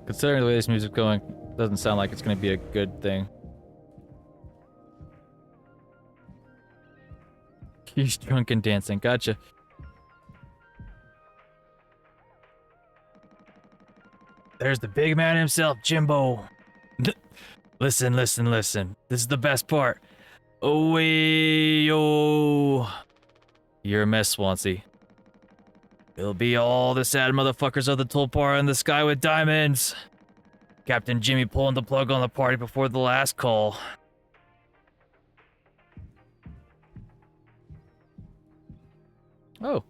Considering the way this music's going, doesn't sound like it's gonna be a good thing. He's drunk and dancing. Gotcha. There's the big man himself, Jimbo. Listen, listen, listen. This is the best part. Oh, yo. You're a mess, Swansea. It'll be all the sad motherfuckers of the Tulpar in the sky with diamonds. Captain Jimmy pulling the plug on the party before the last call. Oh.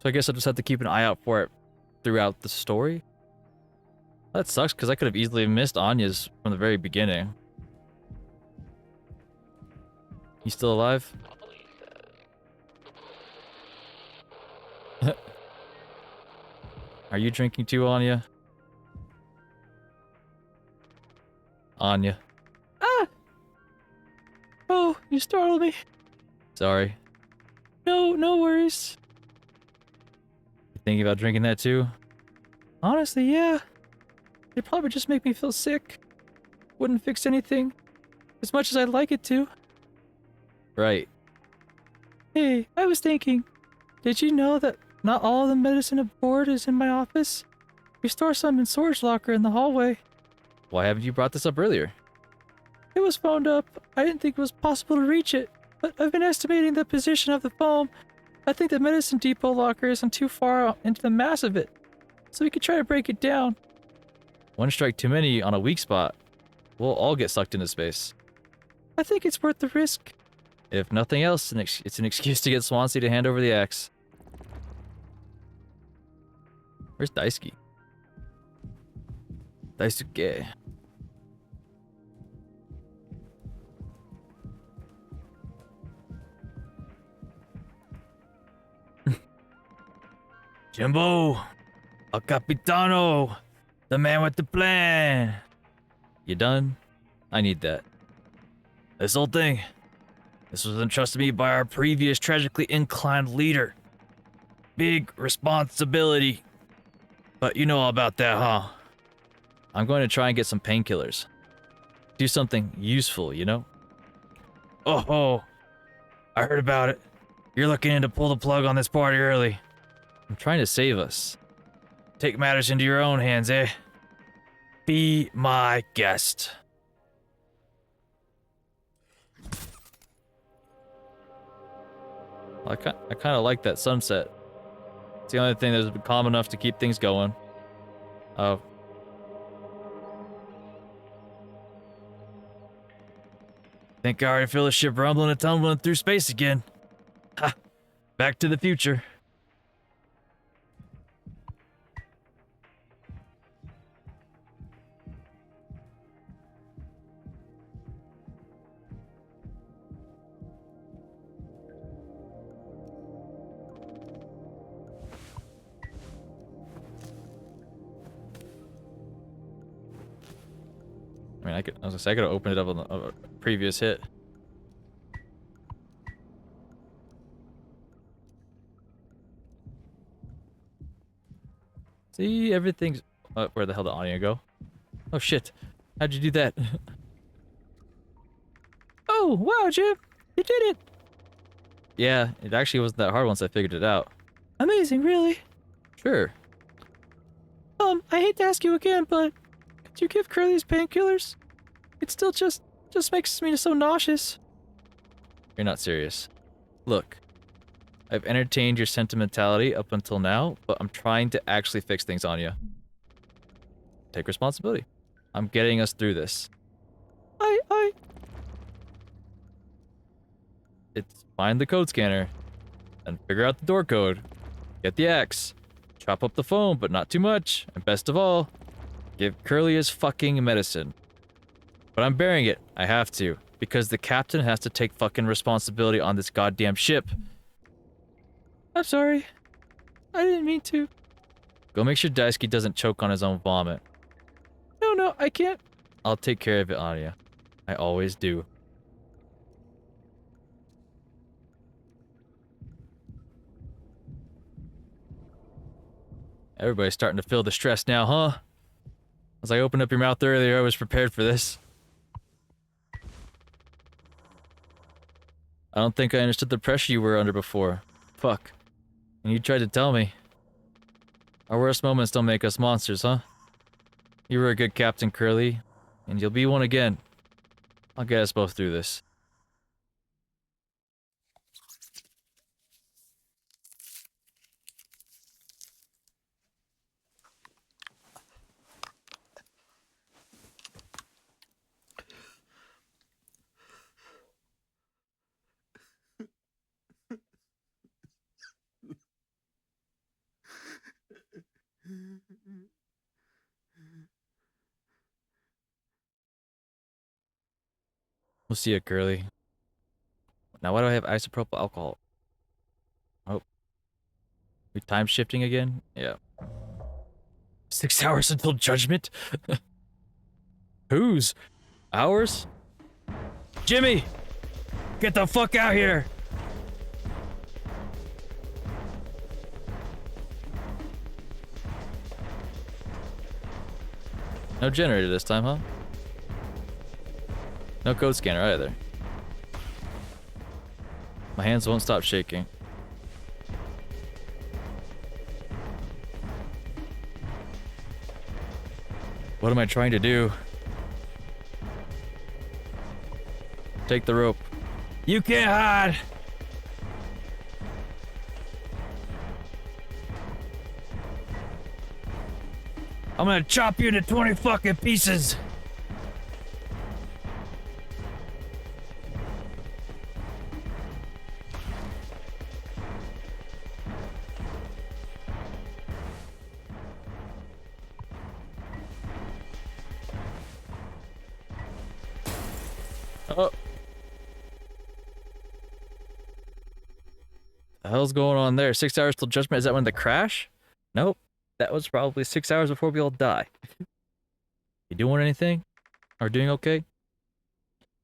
So I guess I'll just have to keep an eye out for it throughout the story? That sucks, because I could have easily missed Anya's from the very beginning. You still alive? Are you drinking too, Anya? Anya. Ah! Oh, you startled me. Sorry. No worries. You thinking about drinking that too? Honestly, yeah. It'd probably just make me feel sick. Wouldn't fix anything. As much as I'd like it to. Right. Hey, I was thinking, did you know that not all of the medicine aboard is in my office? We store some in storage locker in the hallway. Why haven't you brought this up earlier? It was phoned up. I didn't think it was possible to reach it, but I've been estimating the position of the foam. I think the medicine depot locker isn't too far into the mass of it, so we could try to break it down. One strike too many on a weak spot. We'll all get sucked into space. I think it's worth the risk. If nothing else, it's an excuse to get Swansea to hand over the axe. Where's Daisuke? Daisuke. Jimbo! El Capitano! The man with the plan! You done? I need that. This whole thing. This was entrusted to me by our previous tragically inclined leader. Big responsibility. But you know all about that, huh? I'm going to try and get some painkillers. Do something useful, you know? Oh, I heard about it. You're looking to pull the plug on this party early. I'm trying to save us. Take matters into your own hands, eh? Be my guest. I kind of like that sunset. It's the only thing that's been calm enough to keep things going. Oh. Think I already feel the ship rumbling and tumbling through space again. Ha! Back to the future. I mean, I was gonna say I could have opened it up on the previous hit. See, everything's. Where the hell did Anya go? Oh shit! How'd you do that? Oh, wow, Jim. You did it. Yeah, it actually wasn't that hard once I figured it out. Amazing, really. Sure. I hate to ask you again, but could you give Curly's painkillers? It still just makes me so nauseous. You're not serious. Look, I've entertained your sentimentality up until now, but I'm trying to actually fix things on you. Take responsibility. I'm getting us through this. It's find the code scanner, and figure out the door code. Get the axe. Chop up the foam, but not too much. And best of all, give Curly his fucking medicine. But I'm bearing it. I have to. Because the captain has to take fucking responsibility on this goddamn ship. I'm sorry. I didn't mean to. Go make sure Daisuke doesn't choke on his own vomit. No, I can't. I'll take care of it, Anya. I always do. Everybody's starting to feel the stress now, huh? As I opened up your mouth earlier, I was prepared for this. I don't think I understood the pressure you were under before. Fuck. And you tried to tell me. Our worst moments don't make us monsters, huh? You were a good Captain Curly, and you'll be one again. I'll get us both through this. We'll see you, Curly. Now why do I have isopropyl alcohol? Oh. We time shifting again? Yeah. 6 hours until judgment? Whose? Hours? Jimmy! Get the fuck out here! No generator this time, huh? No code scanner either. My hands won't stop shaking. What am I trying to do? Take the rope. You can't hide! I'm gonna chop you into 20 fucking pieces! Oh. The hell's going on there? 6 hours till judgment? Is that when the crash? Nope. That was probably 6 hours before we all die. You doing anything? Are doing okay?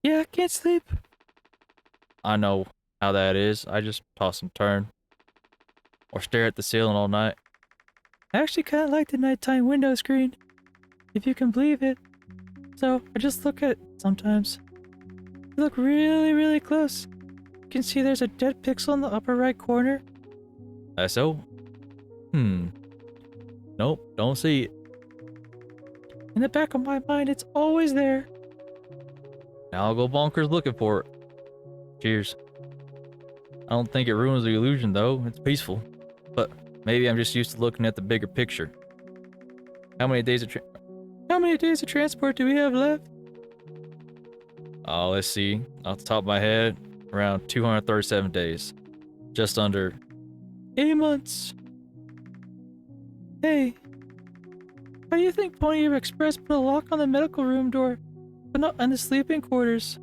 Yeah, I can't sleep. I know how that is. I just toss and turn. Or stare at the ceiling all night. I actually kind of like the nighttime window screen, if you can believe it. So I just look at it sometimes. I look really, really close. You can see there's a dead pixel in the upper right corner. So? Nope, don't see it. In the back of my mind, it's always there. Now I'll go bonkers looking for it. Cheers. I don't think it ruins the illusion though. It's peaceful. But maybe I'm just used to looking at the bigger picture. How many days of transport do we have left? Oh, let's see. Off the top of my head, around 237 days. Just under 8 months. Hey, why do you think Pony Express put a lock on the medical room door, but not on the sleeping quarters?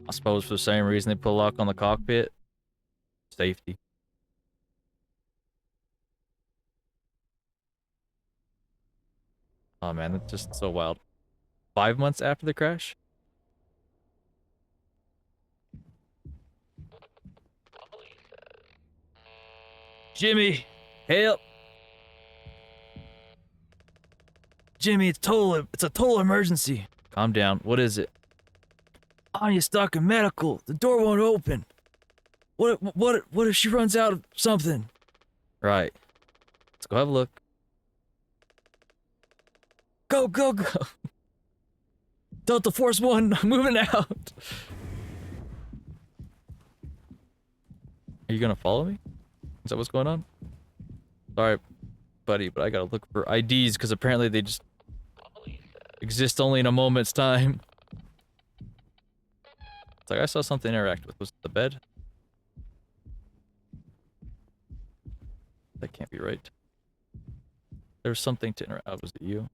I suppose for the same reason they put a lock on the cockpit. Safety. Oh man, that's just so wild. 5 months after the crash? Jimmy! Help! Jimmy, it's a total emergency. Calm down. What is it? Anya's stuck in medical. The door won't open. What if she runs out of something? Right. Let's go have a look. Go, go, go. Delta Force 1, moving out. Are you gonna follow me? Is that what's going on? Sorry, buddy, but I gotta look for IDs because apparently they just exist only in a moment's time. It's like I saw something interact with. Was it the bed? That can't be right. There's something to interact. Oh, was it you?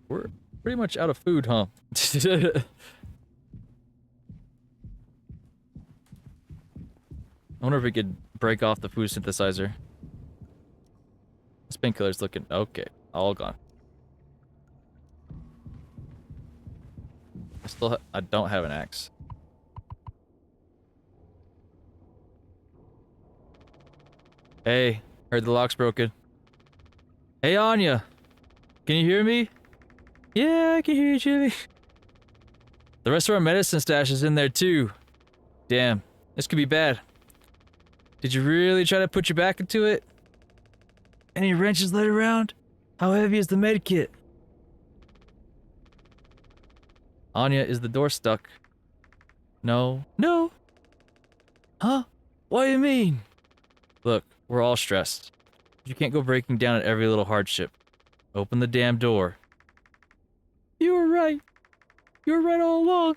We're pretty much out of food, huh? I wonder if we could break off the food synthesizer. This painkiller's looking okay. All gone. I don't have an axe. Hey, heard the lock's broken. Hey, Anya. Can you hear me? Yeah, I can hear you, Jimmy. The rest of our medicine stash is in there too. Damn, this could be bad. Did you really try to put your back into it? Any wrenches laid around? How heavy is the med kit? Anya, is the door stuck? No. No. Huh? What do you mean? Look, we're all stressed. You can't go breaking down at every little hardship. Open the damn door. You were right. You were right all along.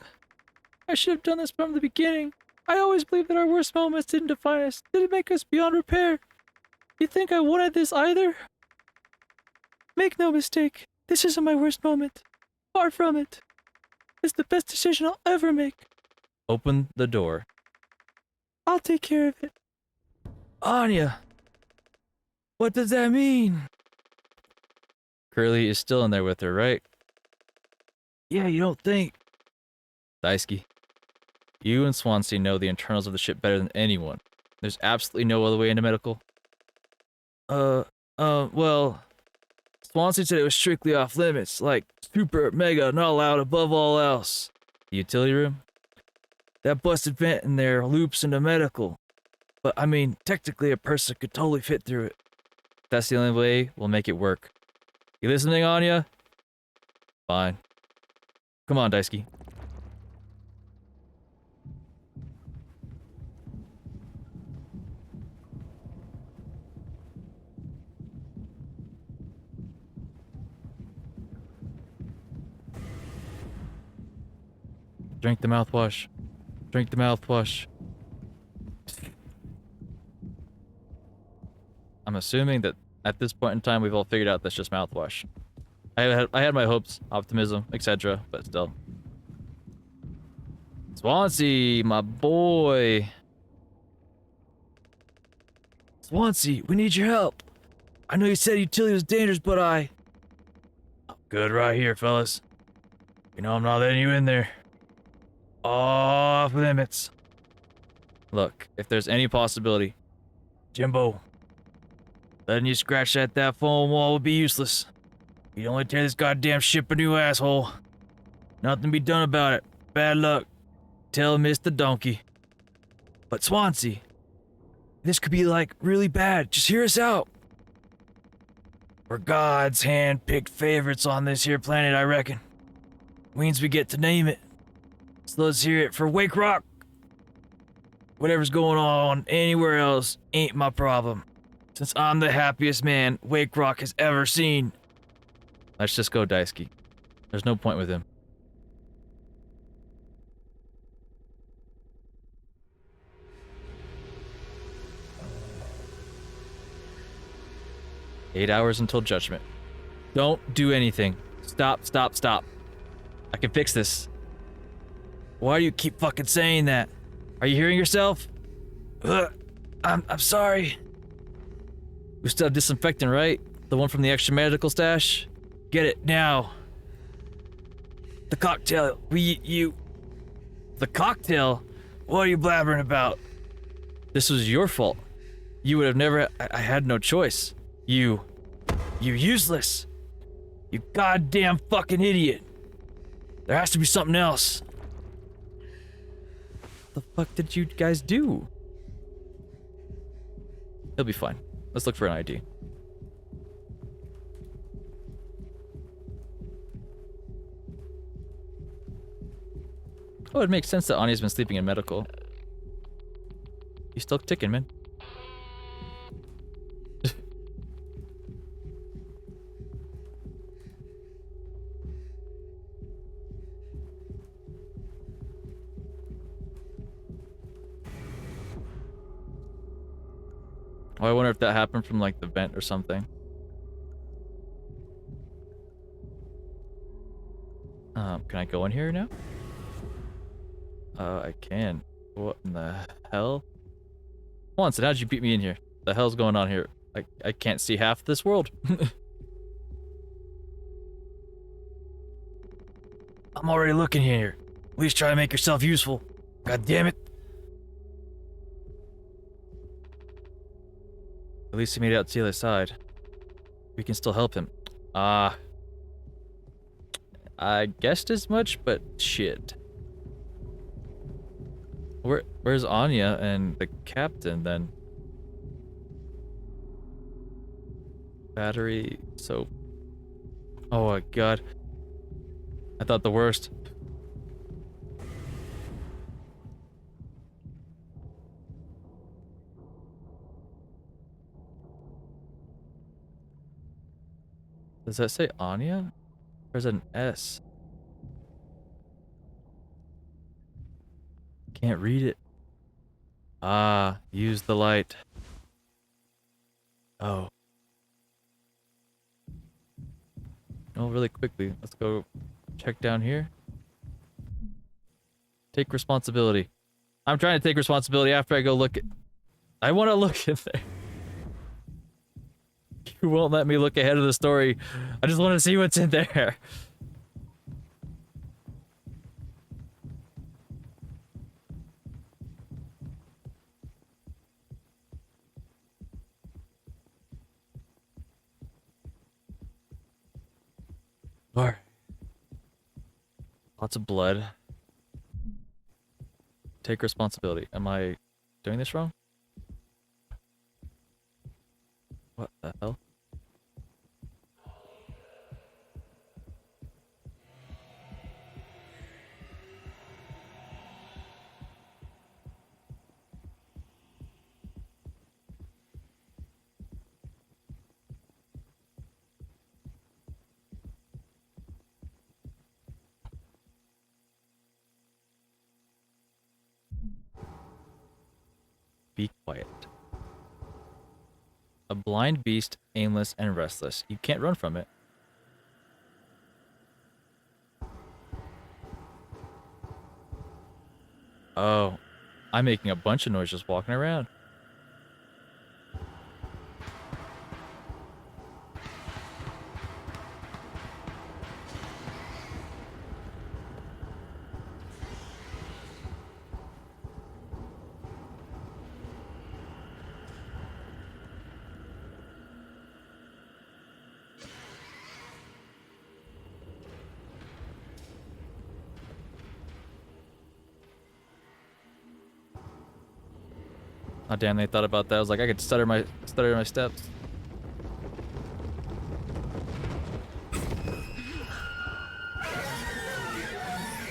I should have done this from the beginning. I always believed that our worst moments didn't define us, didn't make us beyond repair. You think I wanted this either? Make no mistake, this isn't my worst moment. Far from it. It's the best decision I'll ever make. Open the door. I'll take care of it. Anya! What does that mean? Curly is still in there with her, right? Yeah, you don't think. Daisuke, you and Swansea know the internals of the ship better than anyone. There's absolutely no other way into medical. Well, Swansea said it was strictly off limits, like super, mega, not allowed above all else. The utility room? That busted vent in there loops into medical. But I mean, technically a person could totally fit through it. That's the only way we'll make it work. You listening, Anya? Fine. Come on, Daisuke. Drink the mouthwash. Drink the mouthwash. I'm assuming that at this point in time we've all figured out that's just mouthwash. I had my hopes, optimism, etc., but still. Swansea, my boy. Swansea, we need your help. I know you said utility was dangerous, but I'm good right here, fellas. You know I'm not letting you in there. Off limits. Look, if there's any possibility, Jimbo, letting you scratch at that foam wall would be useless. You'd only tear this goddamn ship a new asshole. Nothing be done about it. Bad luck. Tell Mr. Donkey. But Swansea, this could be like really bad. Just hear us out. We're God's hand-picked favorites on this here planet, I reckon. Means we get to name it. So let's hear it for Wake Rock. Whatever's going on anywhere else ain't my problem. Since I'm the happiest man Wake Rock has ever seen. Let's just go, Daisuke. There's no point with him. "8 hours until judgment. Don't do anything. Stop, stop, stop. I can fix this." Why do you keep fucking saying that? Are you hearing yourself? I'm sorry. We still have disinfectant, right? The one from the extra medical stash? Get it now. The cocktail. The cocktail? What are you blabbering about? This was your fault. You would have never. I had no choice. You useless. You goddamn fucking idiot. There has to be something else. What the fuck did you guys do? He'll be fine. Let's look for an ID. Oh, it makes sense that Anya's been sleeping in medical. He's still ticking, man. Oh, I wonder if that happened from like the vent or something. Can I go in here now? I can. What in the hell? Once, how'd you beat me in here? The hell's going on here? I can't see half this world. I'm already looking here. At least try to make yourself useful. God damn it. At least he made it out to the other side. We can still help him. I guessed as much, but shit. Where's Anya and the captain then? Battery, soap. Oh my god. I thought the worst. Does that say Anya? Or is it an S? Can't read it. Use the light. Oh. Oh, really quickly. Let's go check down here. Take responsibility. I'm trying to take responsibility after I go look at... I want to look in there. You won't let me look ahead of the story. I just want to see what's in there. Alright. Lots of blood. Take responsibility. Am I doing this wrong? What the hell? Be quiet. A blind beast, aimless and restless. You can't run from it. Oh, I'm making a bunch of noise just walking around. Oh damn, they thought about that. I was like, I could stutter my steps.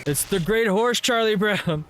It's the great horse, Charlie Brown.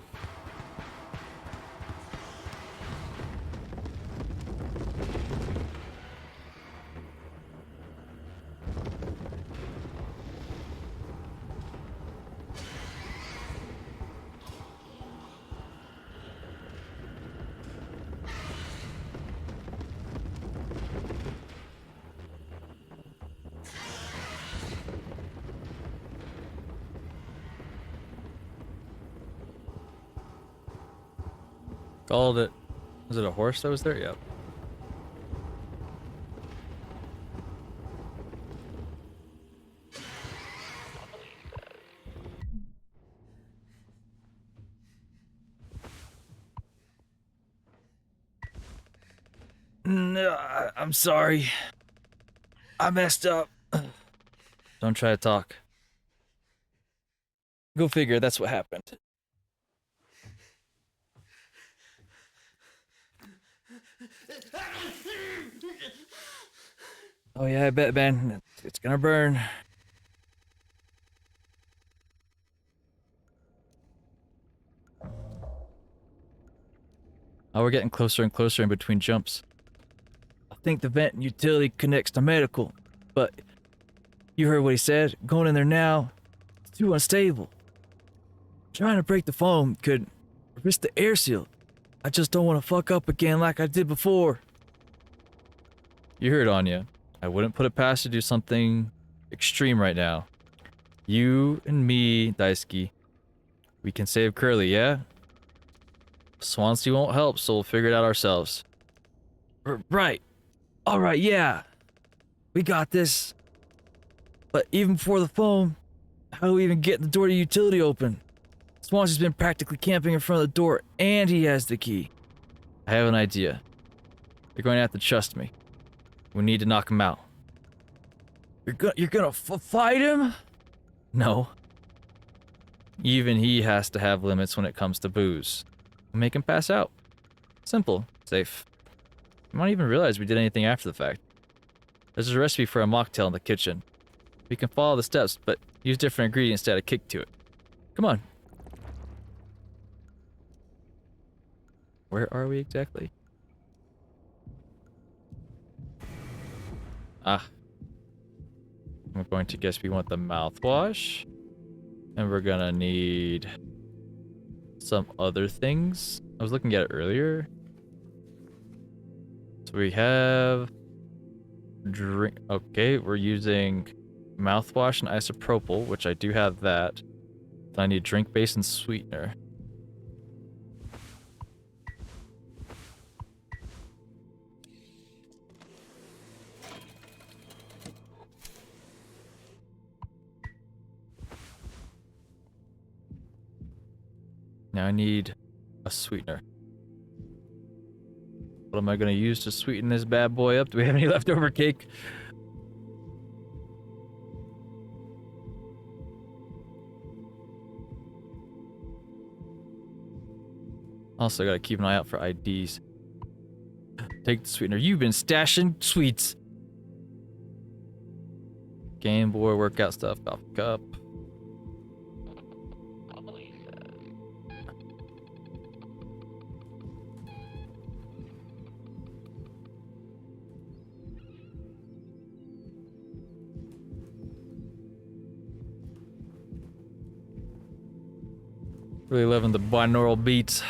Called it. Was it a horse that was there? Yep. No, I'm sorry. I messed up. Don't try to talk. Go figure, that's what happened. Oh yeah, I bet, Ben. It's gonna burn. Oh, we're getting closer and closer in between jumps. I think the vent and utility connects to medical, but you heard what he said. Going in there now, it's too unstable. Trying to break the foam could risk the air seal. I just don't want to fuck up again like I did before. You heard Anya. I wouldn't put it past to do something extreme right now. You and me, Daisuke. We can save Curly, yeah? Swansea won't help, so we'll figure it out ourselves. Right. Alright, yeah. We got this. But even before the foam, how do we even get the door to utility open? Swansea's been practically camping in front of the door, and he has the key. I have an idea. You're going to have to trust me. We need to knock him out. You're gonna fight him? No. Even he has to have limits when it comes to booze. Make him pass out. Simple. Safe. You might even realize we did anything after the fact. There's a recipe for a mocktail in the kitchen. We can follow the steps, but use different ingredients to add a kick to it. Come on. Where are we exactly? Ah. I'm going to guess we want the mouthwash. And we're gonna need some other things. I was looking at it earlier. So we have drink. Okay, we're using mouthwash and isopropyl, which I do have that. Then I need drink base and sweetener. Now I need a sweetener. What am I gonna use to sweeten this bad boy up? Do we have any leftover cake? Also gotta keep an eye out for IDs. Take the sweetener. You've been stashing sweets. Game Boy, workout stuff, coffee cup. Polly says. Really loving the binaural beats.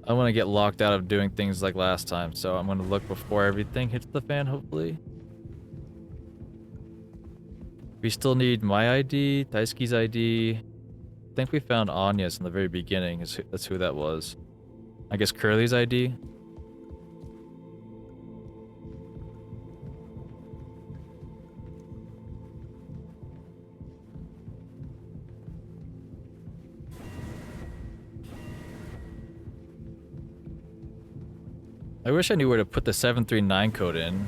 I want to get locked out of doing things like last time, so I'm going to look before everything hits the fan, hopefully. We still need my ID, Taisuke's ID. I think we found Anya's in the very beginning. That's who that was. I guess Curly's ID. I wish I knew where to put the 739 code in.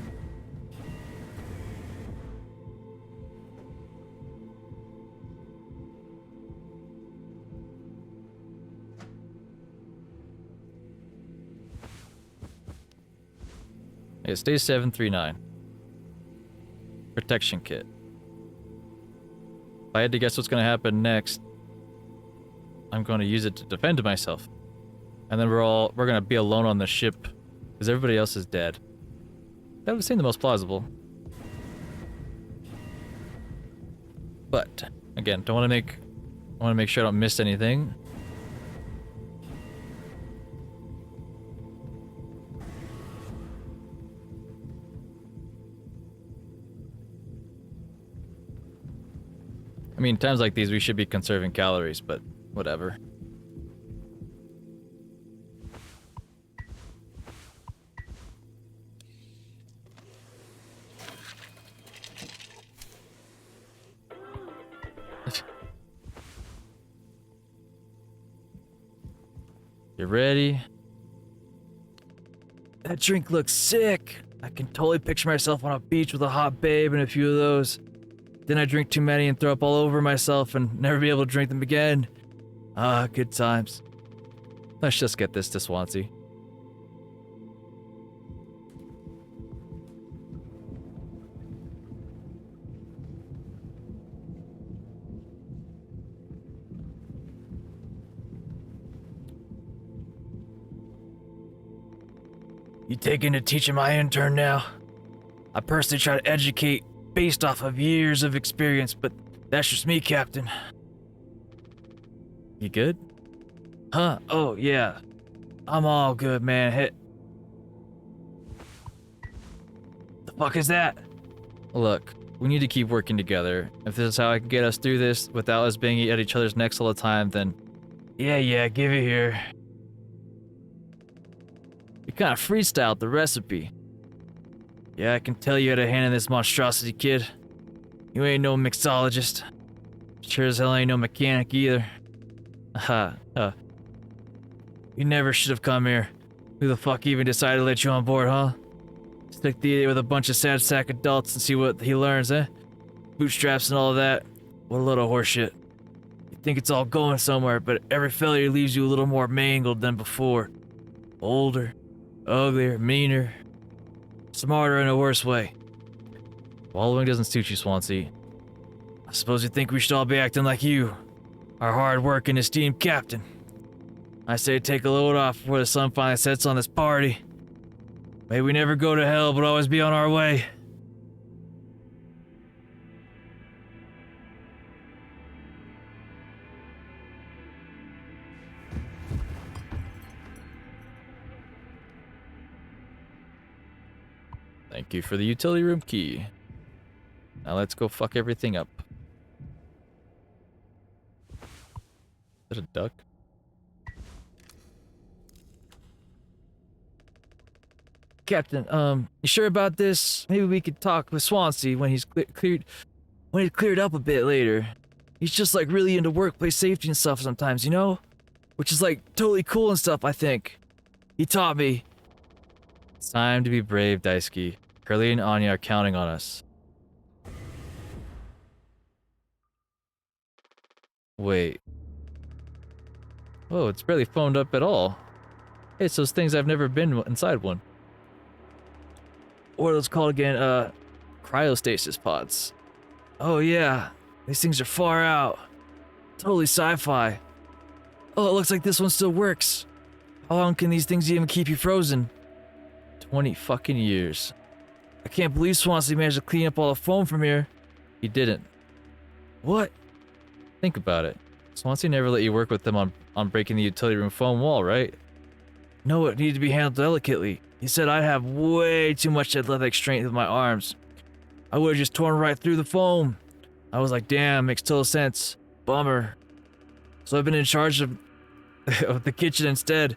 It stays 739. Protection kit. If I had to guess what's going to happen next, I'm going to use it to defend myself. And then we're going to be alone on the ship because everybody else is dead. That would seem the most plausible. But again, I want to make sure I don't miss anything. I mean, times like these we should be conserving calories, but whatever. You ready? That drink looks sick. I can totally picture myself on a beach with a hot babe and a few of those. Then I drink too many and throw up all over myself and never be able to drink them again. Ah, good times. Let's just get this to Swansea. You taking to teaching my intern now? I personally try to educate based off of years of experience, but that's just me, Captain. You good? Huh? Oh, yeah. I'm all good, man. Hit. The fuck is that? Look, we need to keep working together. If this is how I can get us through this without us being at each other's necks all the time, then yeah, give it here. You kind of freestyled the recipe. Yeah, I can tell you had a hand in this monstrosity, kid. You ain't no mixologist. Sure as hell ain't no mechanic either. You never should have come here. Who the fuck even decided to let you on board, huh? Stick the idiot with a bunch of sad sack adults and see what he learns, eh? Bootstraps and all of that. What a load of horseshit. You think it's all going somewhere, but every failure leaves you a little more mangled than before. Older, uglier, meaner, smarter in a worse way. Wallowing doesn't suit you, Swansea. I suppose you think we should all be acting like you, our hard-working, esteemed captain. I say take a load off before the sun finally sets on this party. May we never go to hell, but always be on our way. Thank you for the utility room key. Now let's go fuck everything up. Is that a duck? Captain, you sure about this? Maybe we could talk with Swansea when he's cleared up a bit later. He's just like really into workplace safety and stuff sometimes, you know? Which is like totally cool and stuff, I think. He taught me. It's time to be brave, Daisuke. Curly and Anya are counting on us. Wait. Whoa, it's barely foamed up at all. Hey, it's those things I've never been inside one. What are those called again? Cryostasis pods. Oh yeah, these things are far out. Totally sci-fi. Oh, it looks like this one still works. How long can these things even keep you frozen? 20 fucking years. I can't believe Swansea managed to clean up all the foam from here. He didn't. What? Think about it. Swansea never let you work with them on breaking the utility room foam wall, right? No, it needed to be handled delicately. He said I'd have way too much athletic strength with my arms. I would have just torn right through the foam. I was like, damn, makes total sense. Bummer. So I've been in charge of the kitchen instead.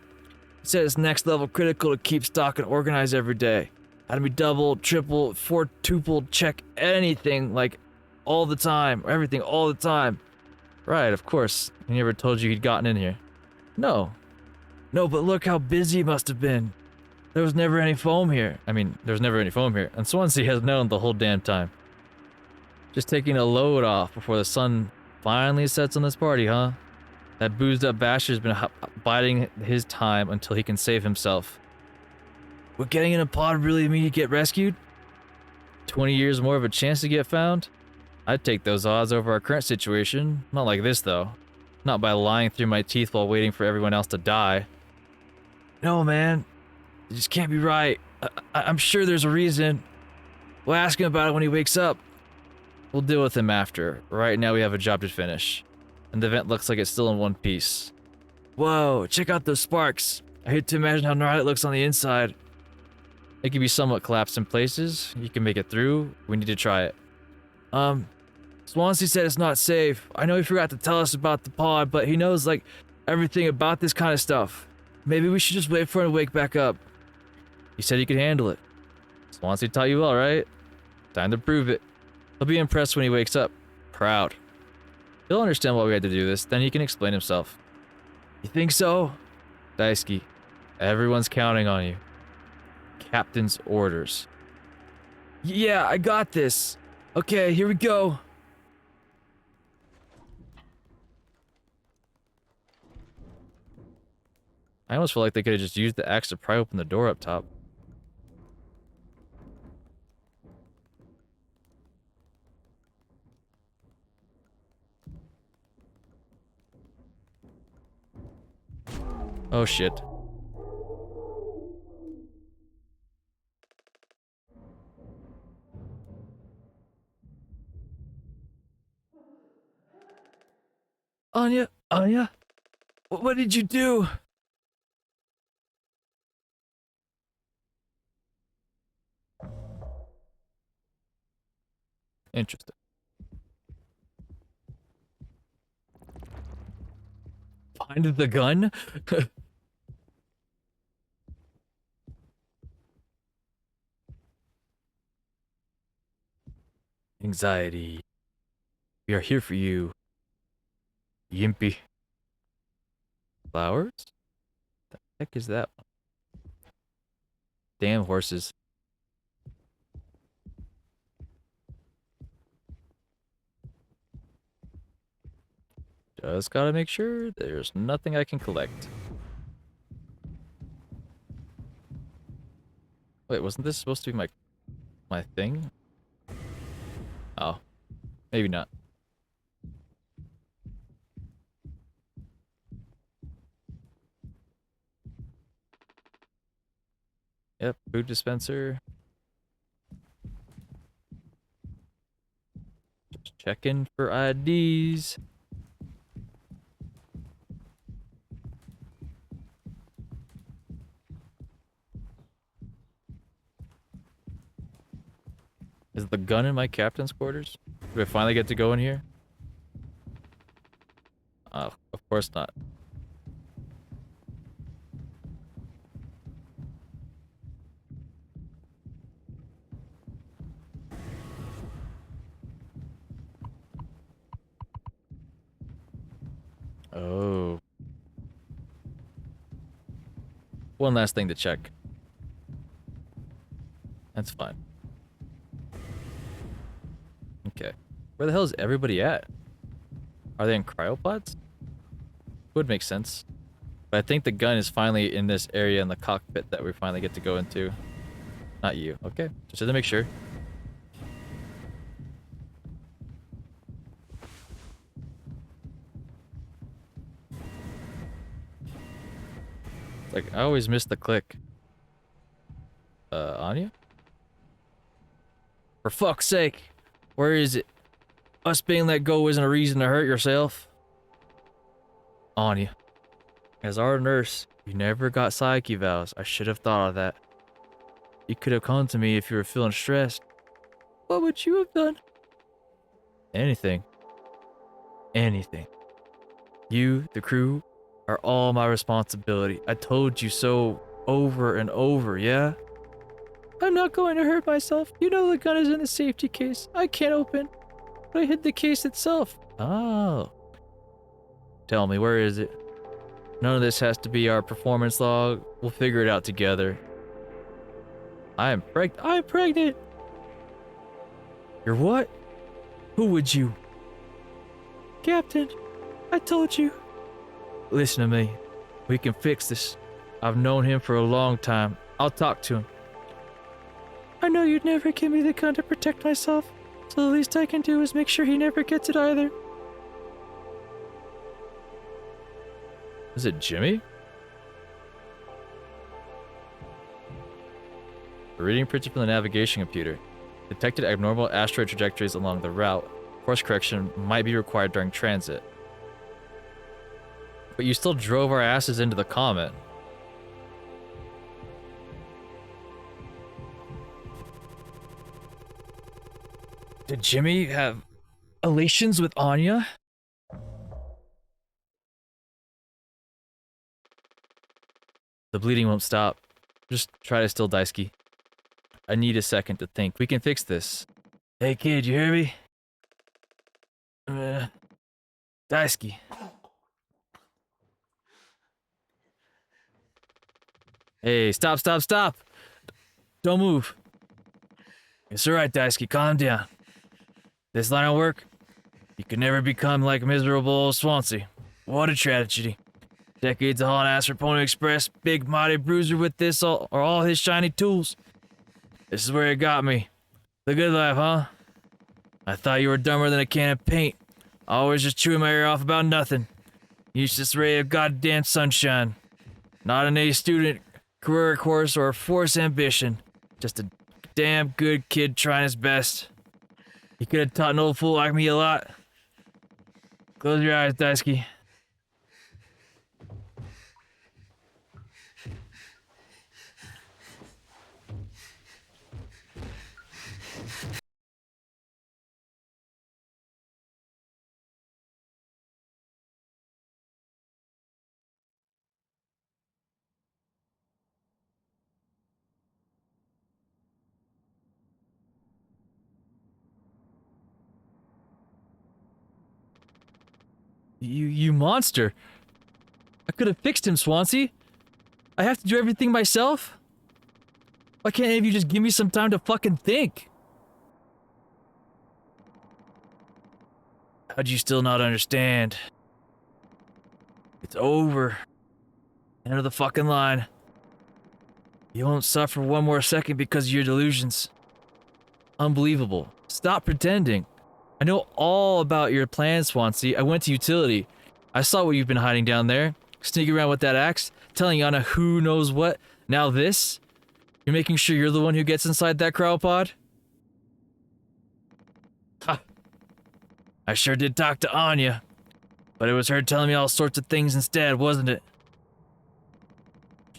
He said it's next level critical to keep stock and organize every day. Had to be double, triple, quadruple check anything like all the time, or everything all the time. Right, of course. He never told you he'd gotten in here. No, but look how busy he must have been. There was never any foam here. I mean, there's never any foam here, and Swansea has known the whole damn time. Just taking a load off before the sun finally sets on this party, huh? That boozed up bastard's been biding his time until he can save himself. Would getting in a pod really mean you get rescued? 20 years more of a chance to get found? I'd take those odds over our current situation. Not like this, though. Not by lying through my teeth while waiting for everyone else to die. No, man. It just can't be right. I'm sure there's a reason. We'll ask him about it when he wakes up. We'll deal with him after. Right now we have a job to finish. And the vent looks like it's still in one piece. Whoa, check out those sparks. I hate to imagine how gnarly it looks on the inside. It can be somewhat collapsed in places. You can make it through. We need to try it. Swansea said it's not safe. I know he forgot to tell us about the pod, but he knows, like, everything about this kind of stuff. Maybe we should just wait for him to wake back up. He said he could handle it. Swansea taught you well, right? Time to prove it. He'll be impressed when he wakes up. Proud. He'll understand why we had to do this, then he can explain himself. You think so? Daisuke, everyone's counting on you. Captain's orders. Yeah, I got this. Okay, here we go. I almost feel like they could have just used the axe to pry open the door up top. Oh shit. Anya? What did you do? Interesting. Find the gun? Anxiety. We are here for you. Yimpy. Flowers? The heck is that one? Damn horses. Just gotta make sure there's nothing I can collect. Wait, wasn't this supposed to be my thing? Oh, maybe not. Yep, food dispenser. Just checking for IDs. Is the gun in my captain's quarters? Do I finally get to go in here? Oh, of course not. Oh. One last thing to check. That's fine. Okay. Where the hell is everybody at? Are they in cryopods? Would make sense. But I think the gun is finally in this area in the cockpit that we finally get to go into. Not you. Okay. Just had to make sure. It's like, I always miss the click. Anya? For fuck's sake! Where is it? Us being let go isn't a reason to hurt yourself. Anya. As our nurse, you never got psych evals. I should have thought of that. You could have come to me if you were feeling stressed. What would you have done? Anything. Anything. You, the crew, are all my responsibility. I told you so over and over, yeah? I'm not going to hurt myself. You know the gun is in the safety case. I can't open. But I hid the case itself. Oh. Tell me, where is it? None of this has to be our performance log. We'll figure it out together. I'm pregnant. You're what? Who would you? Captain, I told you. Listen to me. We can fix this. I've known him for a long time. I'll talk to him. I know you'd never give me the gun to protect myself, so the least I can do is make sure he never gets it either. Is it Jimmy? A reading printed from the navigation computer. Detected abnormal asteroid trajectories along the route. Course correction might be required during transit. But you still drove our asses into the comet. Did Jimmy have relations with Anya? The bleeding won't stop. Just try to still Daisuke. I need a second to think. We can fix this. Hey kid, you hear me? Daisuke. Hey, stop. Don't move. It's alright, Daisuke, calm down. This line of work, you could never become like miserable old Swansea. What a tragedy. Decades of hauling ass for Pony Express, big mighty bruiser with this are all his shiny tools. This is where it got me. The good life, huh? I thought you were dumber than a can of paint. Always just chewing my ear off about nothing. Useless ray of goddamn sunshine. Not an A student, career course, or forced ambition. Just a damn good kid trying his best. You could have taught an old fool like me a lot. Close your eyes, Daisuke. You monster. I could have fixed him, Swansea. I have to do everything myself? Why can't any of you just give me some time to fucking think? How'd you still not understand? It's over. End of the fucking line. You won't suffer one more second because of your delusions. Unbelievable. Stop pretending. I know all about your plans, Swansea. I went to utility. I saw what you've been hiding down there. Sneaking around with that axe, telling Yana who knows what. Now this? You're making sure you're the one who gets inside that cryopod? Ha! I sure did talk to Anya. But it was her telling me all sorts of things instead, wasn't it?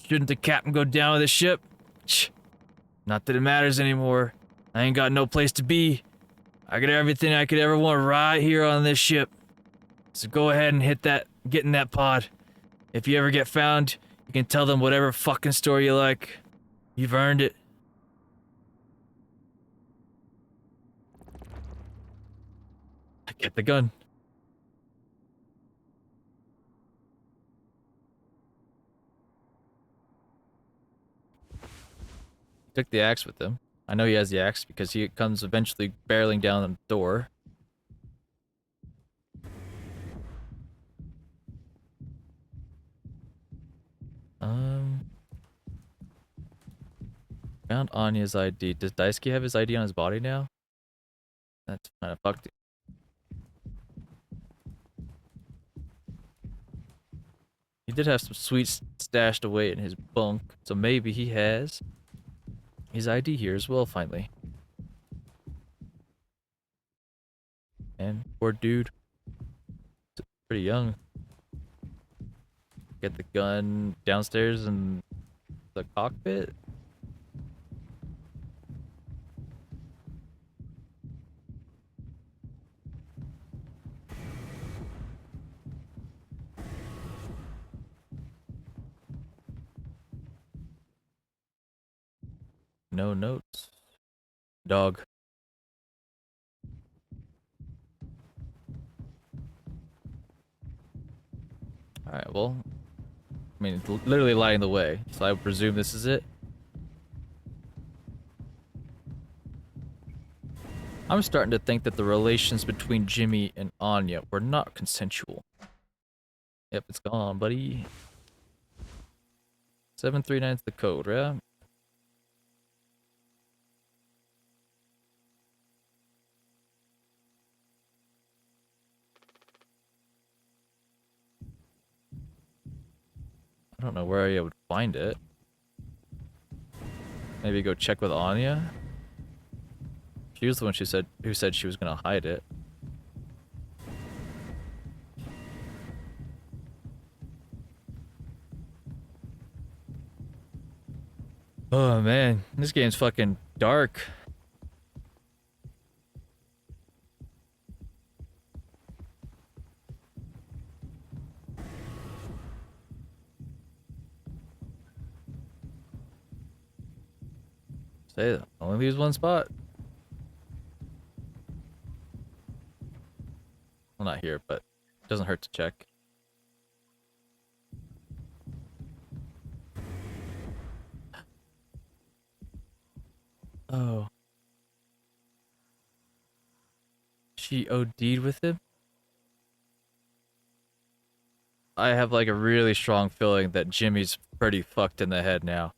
Shouldn't the captain go down with the ship? Shh. Not that it matters anymore. I ain't got no place to be. I got everything I could ever want right here on this ship. So go ahead and get in that pod. If you ever get found, you can tell them whatever fucking story you like. You've earned it. Get the gun. took the axe with him. I know he has the axe because he comes eventually barreling down the door. Found Anya's ID. Does Daisuke have his ID on his body now? That's kind of fucked. He did have some sweets stashed away in his bunk, so maybe he has his ID here as well, finally. And poor dude. Pretty young. Get the gun downstairs in the cockpit. No notes. Dog. Alright, well. I mean, it's literally lighting the way, so I presume this is it. I'm starting to think that the relations between Jimmy and Anya were not consensual. Yep, it's gone, buddy. 739's the code, yeah? I don't know where I would find it. Maybe go check with Anya? She was the one who said she was gonna hide it. Oh man, this game's fucking dark. Say that. Only leaves one spot. Well, not here, but it doesn't hurt to check. Oh. She OD'd with him? I have like a really strong feeling that Jimmy's pretty fucked in the head now.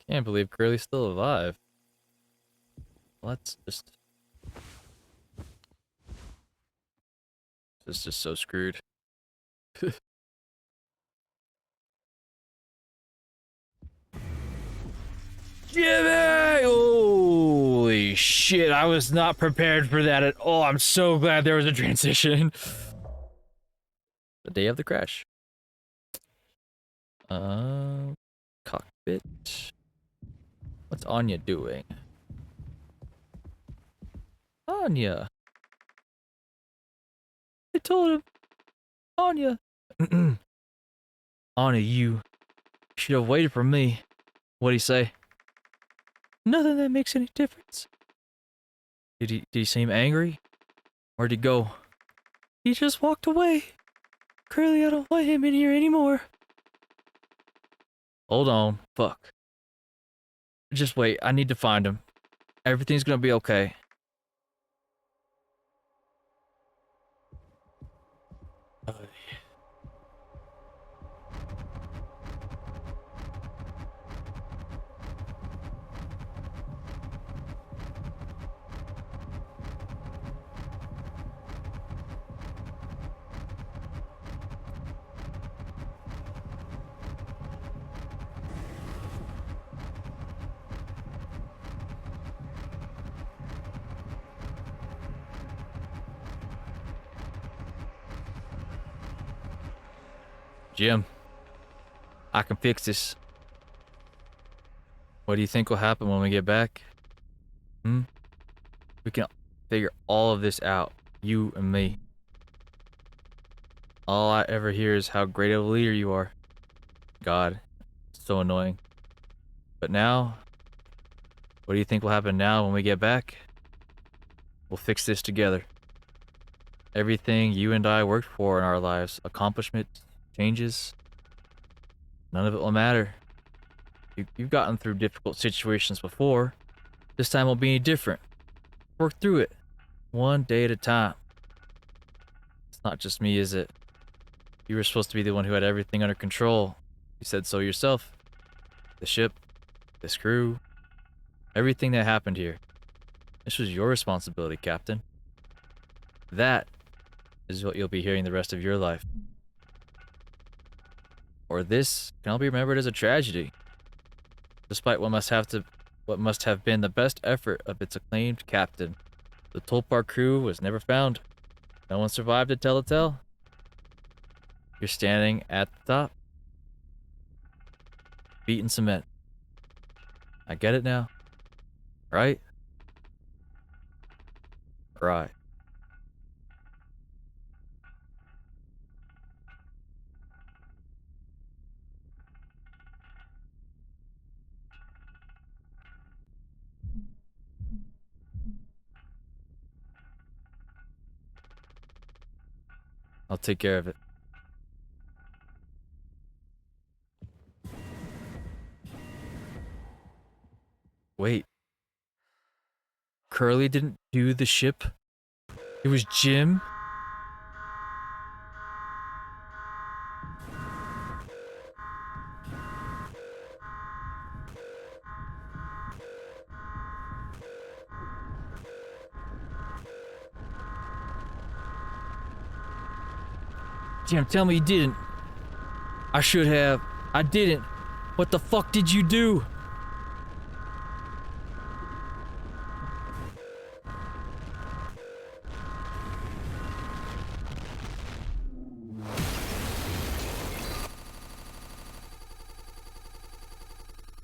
Can't believe Curly's still alive. Let's just... This is just so screwed. Jimmy! Holy shit, I was not prepared for that at all. I'm so glad there was a transition. The day of the crash. Cockpit. What's Anya doing? Anya. I told him. Anya. Anya, you should have waited for me. What'd he say? Nothing that makes any difference. Did he seem angry? Where'd he go? He just walked away. Curly, I don't want him in here anymore. Hold on. Fuck. Just wait. I need to find him. Everything's gonna be okay. Jim. I can fix this. What do you think will happen when we get back? We can figure all of this out, you and me. All I ever hear is how great of a leader you are. God, it's so annoying. But now, what do you think will happen now when we get back? We'll fix this together. Everything you and I worked for in our lives, accomplishments, changes, none of it will matter. You've gotten through difficult situations before. This time won't be any different. Work through it, one day at a time. It's not just me, is it? You were supposed to be the one who had everything under control. You said so yourself. The ship, this crew, everything that happened here. This was your responsibility, Captain. That is what you'll be hearing the rest of your life. Or this can all be remembered as a tragedy, despite what must have been the best effort of its acclaimed captain. The Tulpar crew was never found. No one survived to tell the tale. You're standing at the top, feet in cement. I get it now, right? Right. I'll take care of it. Wait. Curly didn't do the ship? It was Jim? Jim, tell me you didn't. I should have. I didn't. What the fuck did you do?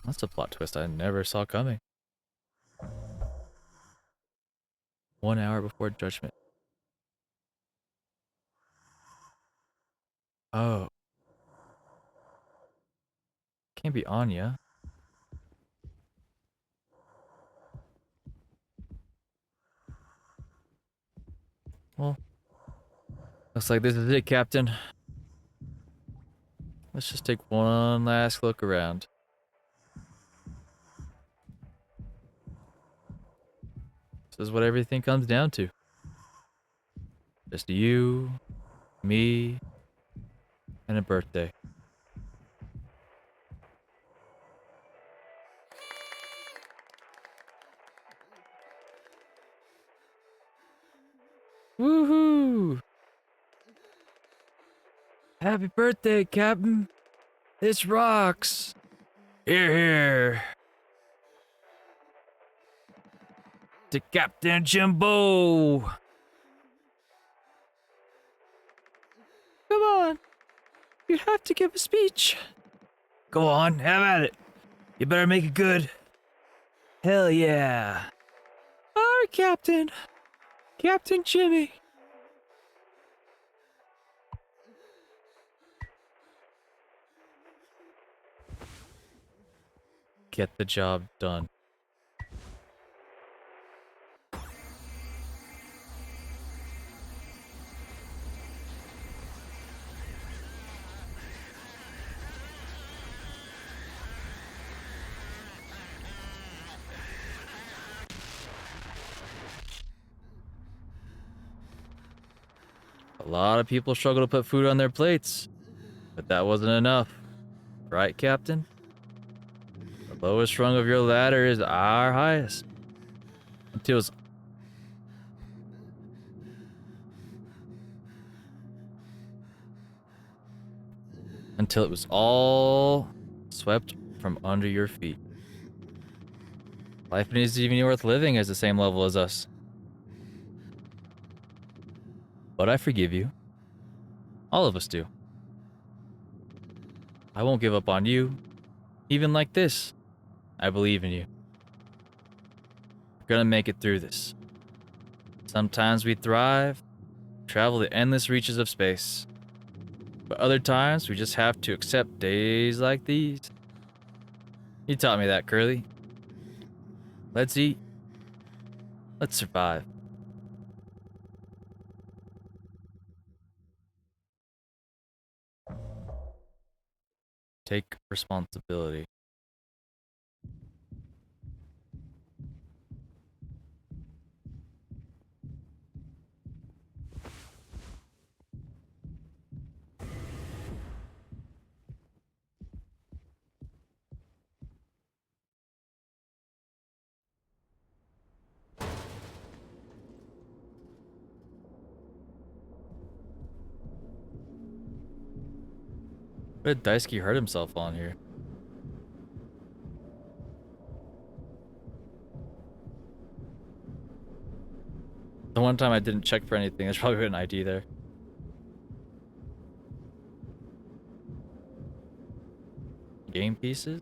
That's a plot twist I never saw coming. 1 hour before judgment. Oh. Can't be Anya. Well, looks like this is it, Captain. Let's just take one last look around. This is what everything comes down to. Just you, me, and a birthday. Woohoo! Happy birthday, Captain! This rocks! Here, here! To Captain Jimbo! Come on. You have to give a speech. Go on, have at it. You better make it good. Hell yeah. Our captain. Captain Jimmy. Get the job done. A lot of people struggle to put food on their plates, but that wasn't enough. Right, Captain? The lowest rung of your ladder is our highest. Until it was all swept from under your feet. Life isn't even worth living as the same level as us. But I forgive you. All of us do. I won't give up on you. Even like this, I believe in you. We're gonna make it through this. Sometimes we thrive, travel the endless reaches of space. But other times, we just have to accept days like these. You taught me that, Curly. Let's eat. Let's survive. Take responsibility. What did Daisuke hurt himself on here? The one time I didn't check for anything, there's probably an ID there. Game pieces?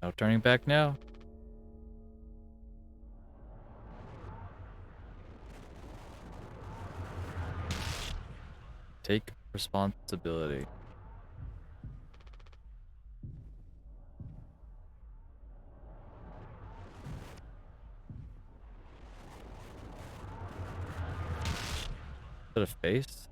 No turning back now. Take responsibility. Is that a face?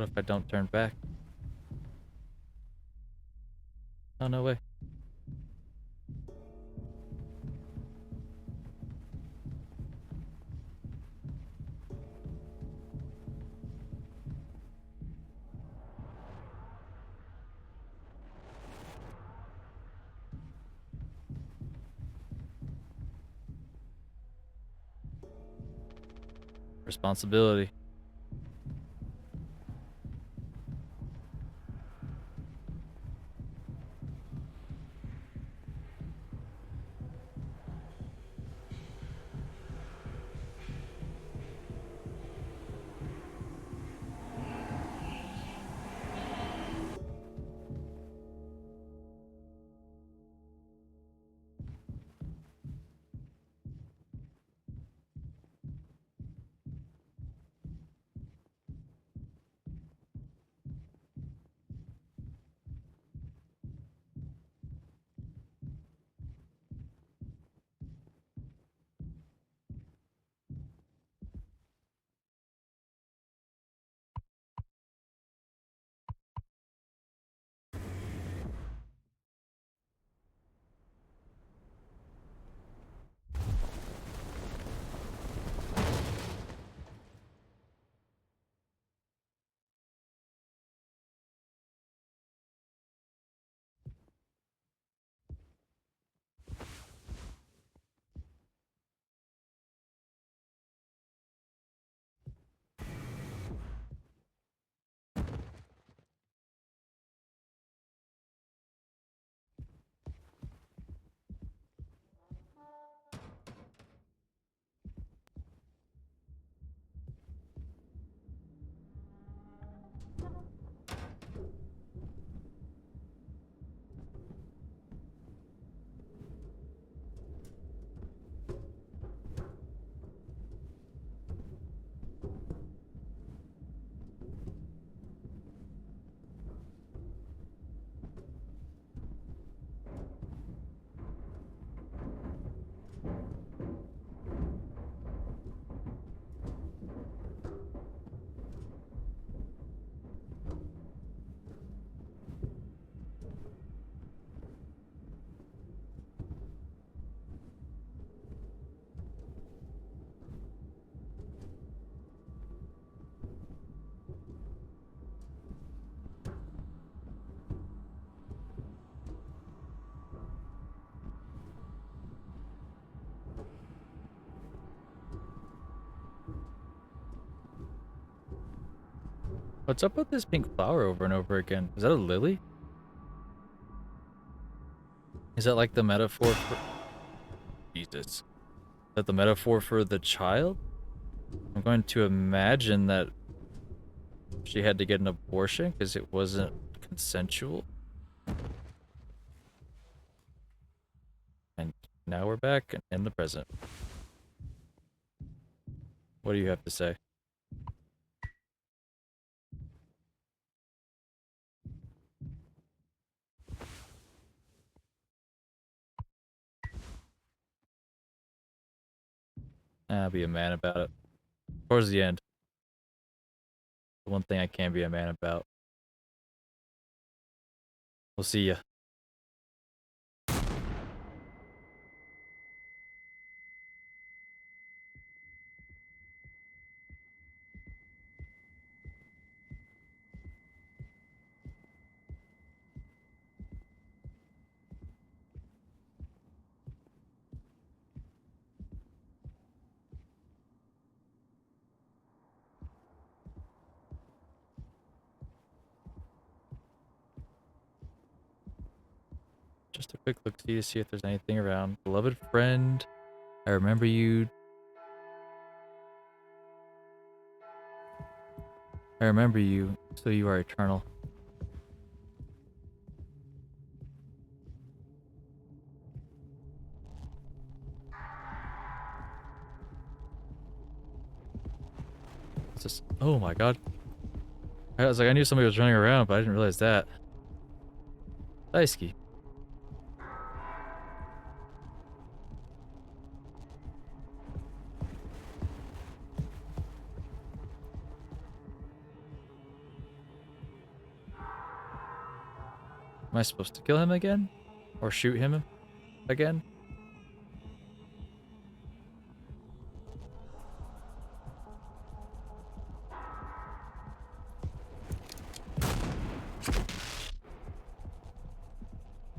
What if I don't turn back? Oh, no way. Responsibility. What's up with this pink flower over and over again? Is that a lily? Is that like the metaphor for... Jesus. Is that the metaphor for the child? I'm going to imagine that she had to get an abortion because it wasn't consensual. And now we're back in the present. What do you have to say? I'll be a man about it. Towards the end. The one thing I can be a man about. We'll see ya. Just a quick look to see if there's anything around. Beloved friend, I remember you. I remember you, so you are eternal. It's just, oh my god. I was like, I knew somebody was running around, but I didn't realize that. Daisuke. Am I supposed to kill him again? Or shoot him again?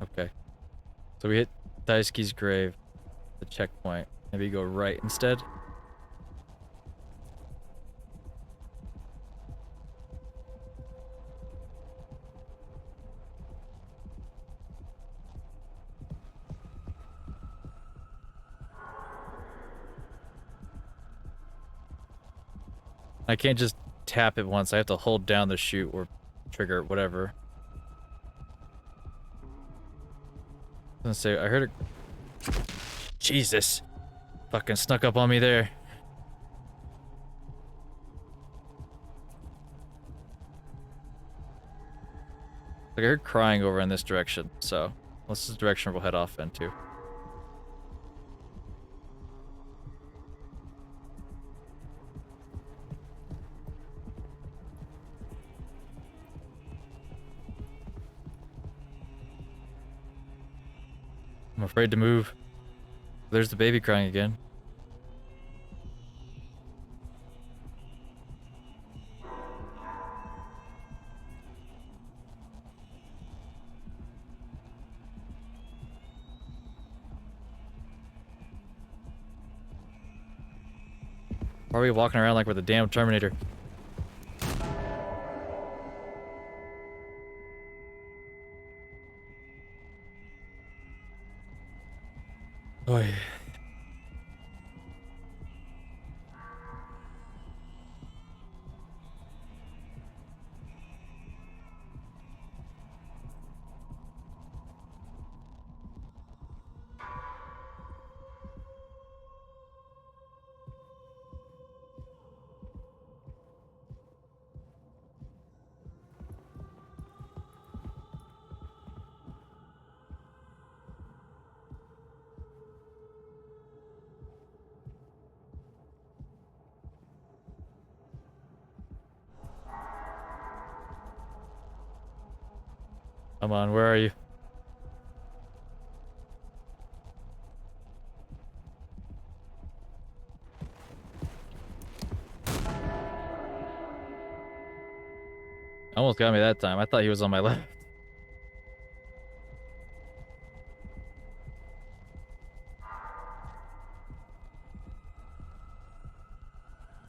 Okay. So we hit Daisuke's grave, the checkpoint. Maybe go right instead. I can't just tap it once. I have to hold down the chute or trigger whatever. I was gonna say, I heard it. Jesus. Fucking snuck up on me there. Like I heard crying over in this direction, so this is the direction we'll head off into. I'm afraid to move. There's the baby crying again. Why are we walking around like we're the damn Terminator? Oy. Come on, where are you? Almost got me that time. I thought he was on my left.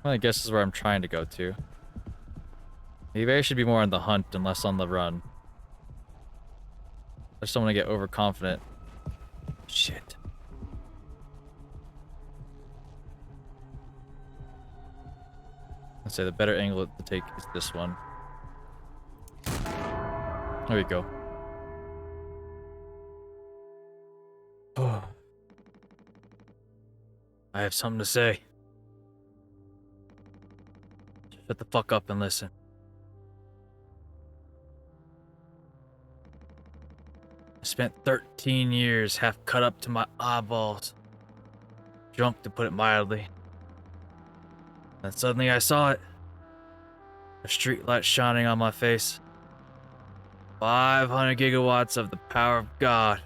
Well, I guess this is where I'm trying to go to. Maybe I should be more on the hunt and less on the run. I just don't want to get overconfident. Shit. I'd say the better angle to take is this one. There we go. Oh. I have something to say. Shut the fuck up and listen. I spent 13 years half cut up to my eyeballs. Drunk, to put it mildly. Then suddenly I saw it. A streetlight shining on my face. 500 gigawatts of the power of God.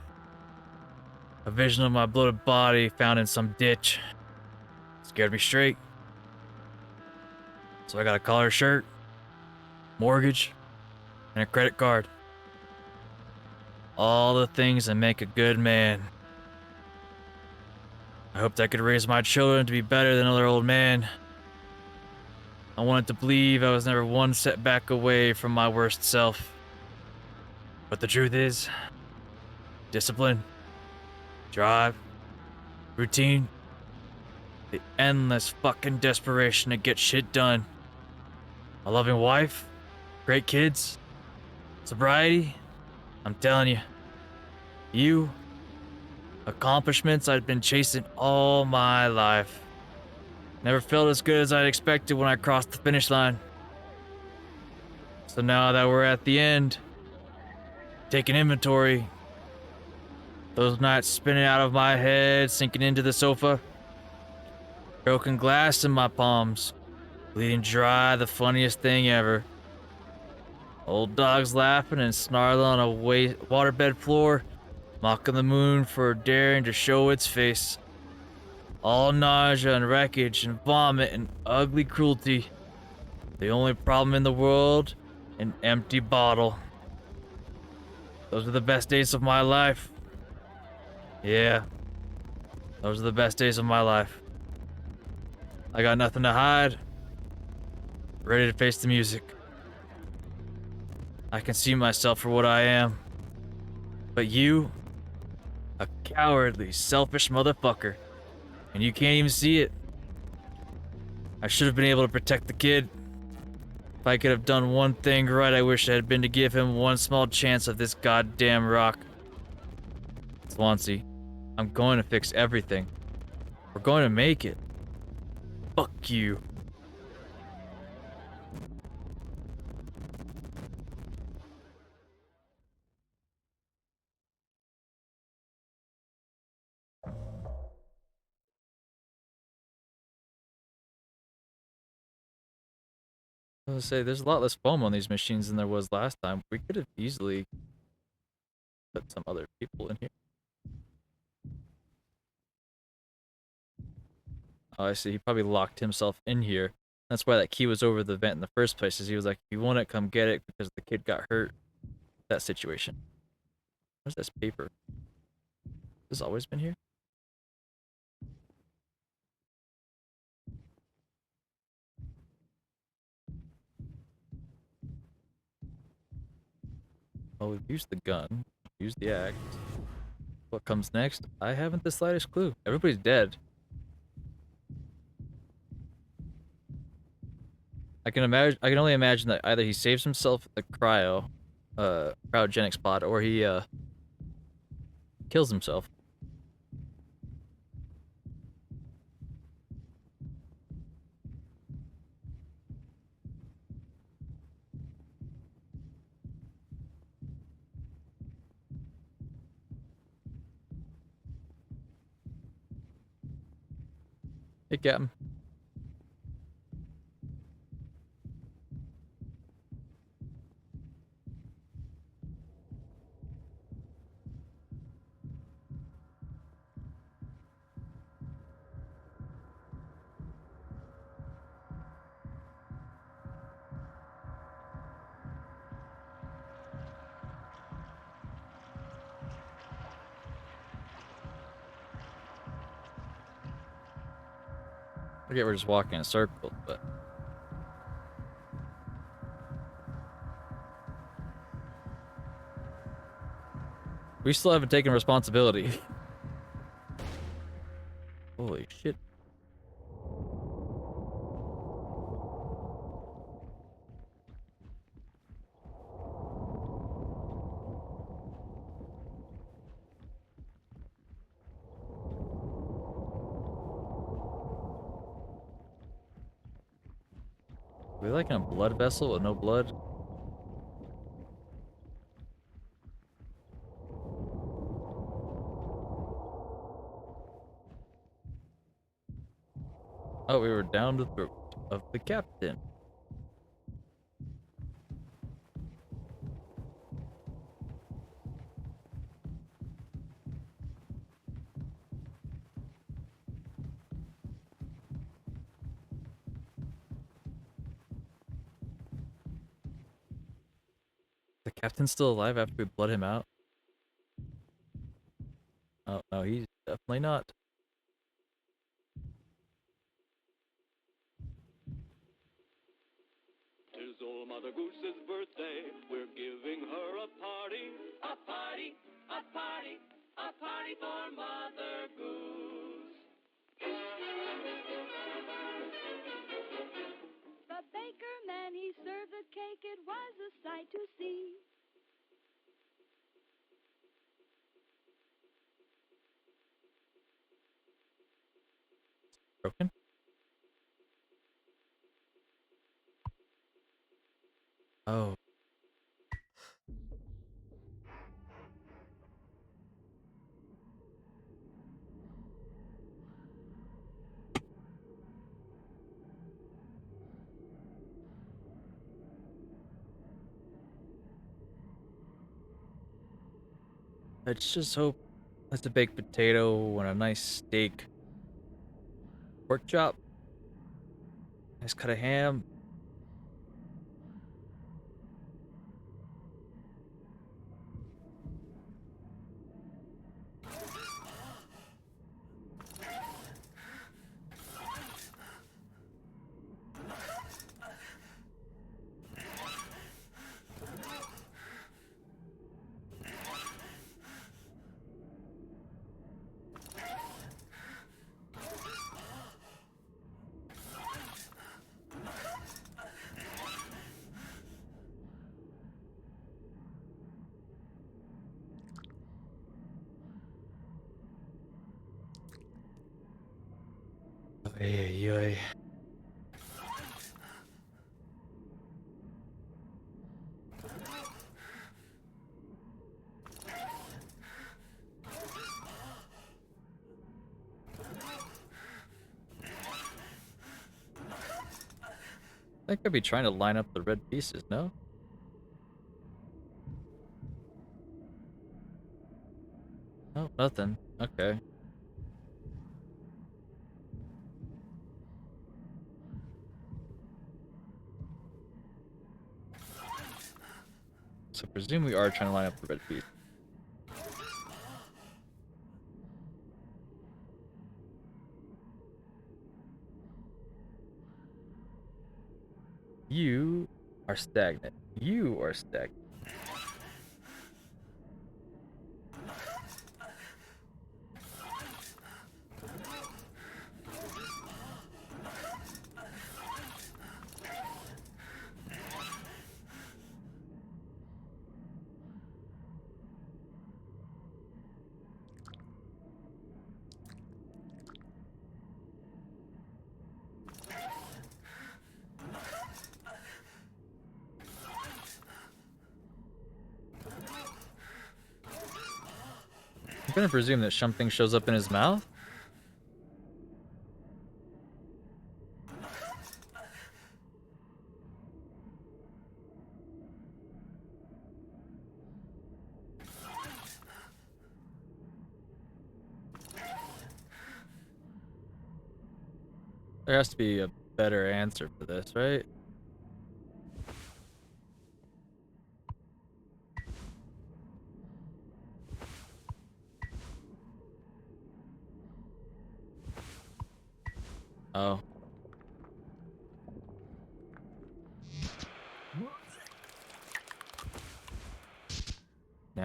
A vision of my bloated body found in some ditch. Scared me straight. So I got a collared shirt, mortgage, and a credit card. All the things that make a good man. I hoped I could raise my children to be better than another old man. I wanted to believe I was never one setback away from my worst self. But the truth is, discipline, drive, routine, the endless fucking desperation to get shit done. A loving wife, great kids, sobriety. I'm telling you, accomplishments I'd been chasing all my life. Never felt as good as I'd expected when I crossed the finish line. So now that we're at the end, taking inventory, those nights spinning out of my head, sinking into the sofa, broken glass in my palms, bleeding dry, the funniest thing ever. Old dogs laughing and snarling on a waterbed floor, mocking the moon for daring to show its face. All nausea and wreckage and vomit and ugly cruelty. The only problem in the world, an empty bottle. Those are the best days of my life. Yeah, those are the best days of my life. I got nothing to hide. Ready to face the music. I can see myself for what I am. But you, a cowardly, selfish motherfucker. And you can't even see it. I should have been able to protect the kid. If I could have done one thing right, I wish it had been to give him one small chance of this goddamn rock. Swansea, I'm going to fix everything. We're going to make it. Fuck you. I was gonna say, there's a lot less foam on these machines than there was last time. We could have easily put some other people in here. Oh, I see. He probably locked himself in here. That's why that key was over the vent in the first place, is he was like, if you want it, come get it, because the kid got hurt. That situation. Where's this paper? This always been here? Well, we've used the gun. Used the axe. What comes next? I haven't the slightest clue. Everybody's dead. I can only imagine that either he saves himself at the cryogenics pod, or he kills himself. Hey, Captain. I get we're just walking in a circle, but We still haven't taken responsibility. Holy shit. We like in a blood vessel with no blood? Oh, we were down the throat of the captain. The captain's still alive after we bled him out? Oh, no, he's definitely not. Tis old Mother Goose's birthday, we're giving her a party. A party, a party, a party for Mother Goose. The baker man, he served the cake, it was a sight to see. Broken? Oh. Let's just hope that's a baked potato and a nice steak. Pork chop. Nice cut of ham. Ay, ay. I think I'd be trying to line up the red pieces, no? Oh, nothing. Okay. So presume we are trying to line up the red piece. You are stagnant. You are stagnant. I'm gonna presume that something shows up in his mouth. There has to be a better answer for this, right? Oh.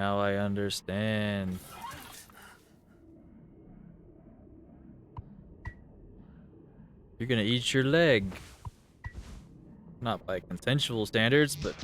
Now I understand. You're gonna eat your leg. Not by consensual standards, but...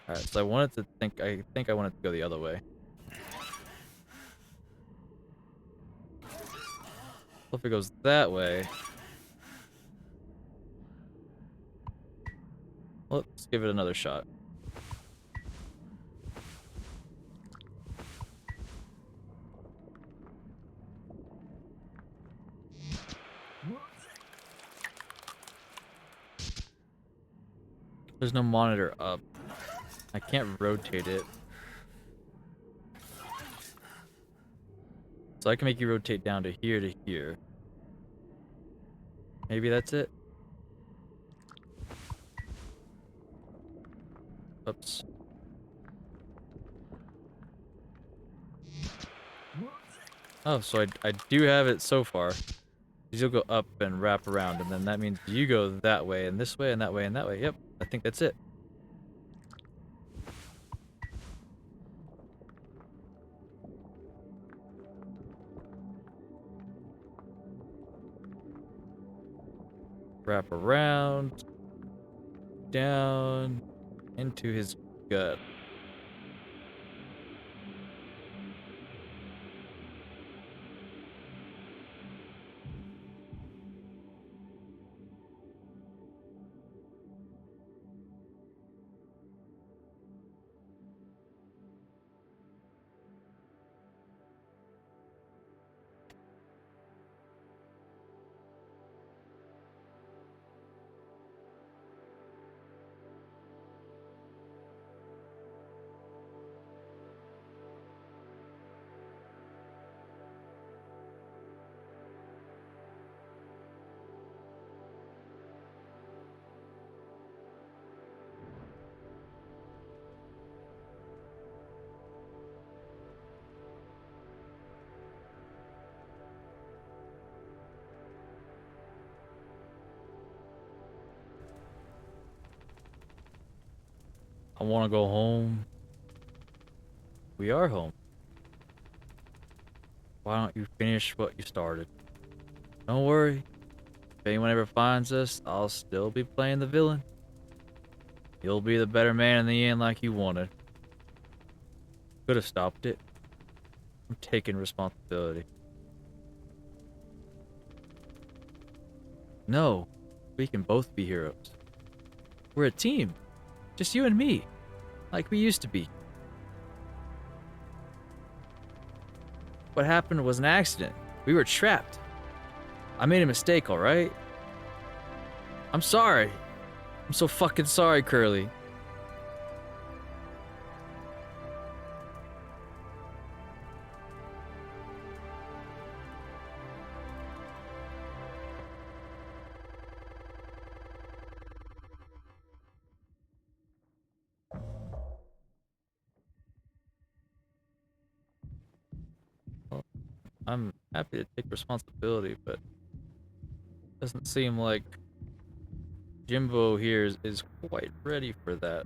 Alright, so I think I wanted to go the other way. So if it goes that way... Let's give it another shot. There's no monitor up. I can't rotate it. So I can make you rotate down to here. Maybe that's it? Oops. Oh, so I do have it so far. You'll go up and wrap around, and then that means you go that way, and this way, and that way, and that way. Yep, I think that's it. Wrap around, down, into his gut. I want to go home. We are home. Why don't you finish what you started? Don't worry. If anyone ever finds us, I'll still be playing the villain. You'll be the better man in the end like you wanted. Could have stopped it. I'm taking responsibility. No, we can both be heroes. We're a team. Just you and me. Like we used to be. What happened was an accident. We were trapped. I made a mistake, alright? I'm sorry. I'm so fucking sorry, Curly. Well, I'm happy to take responsibility, but doesn't seem like Jimbo here is quite ready for that.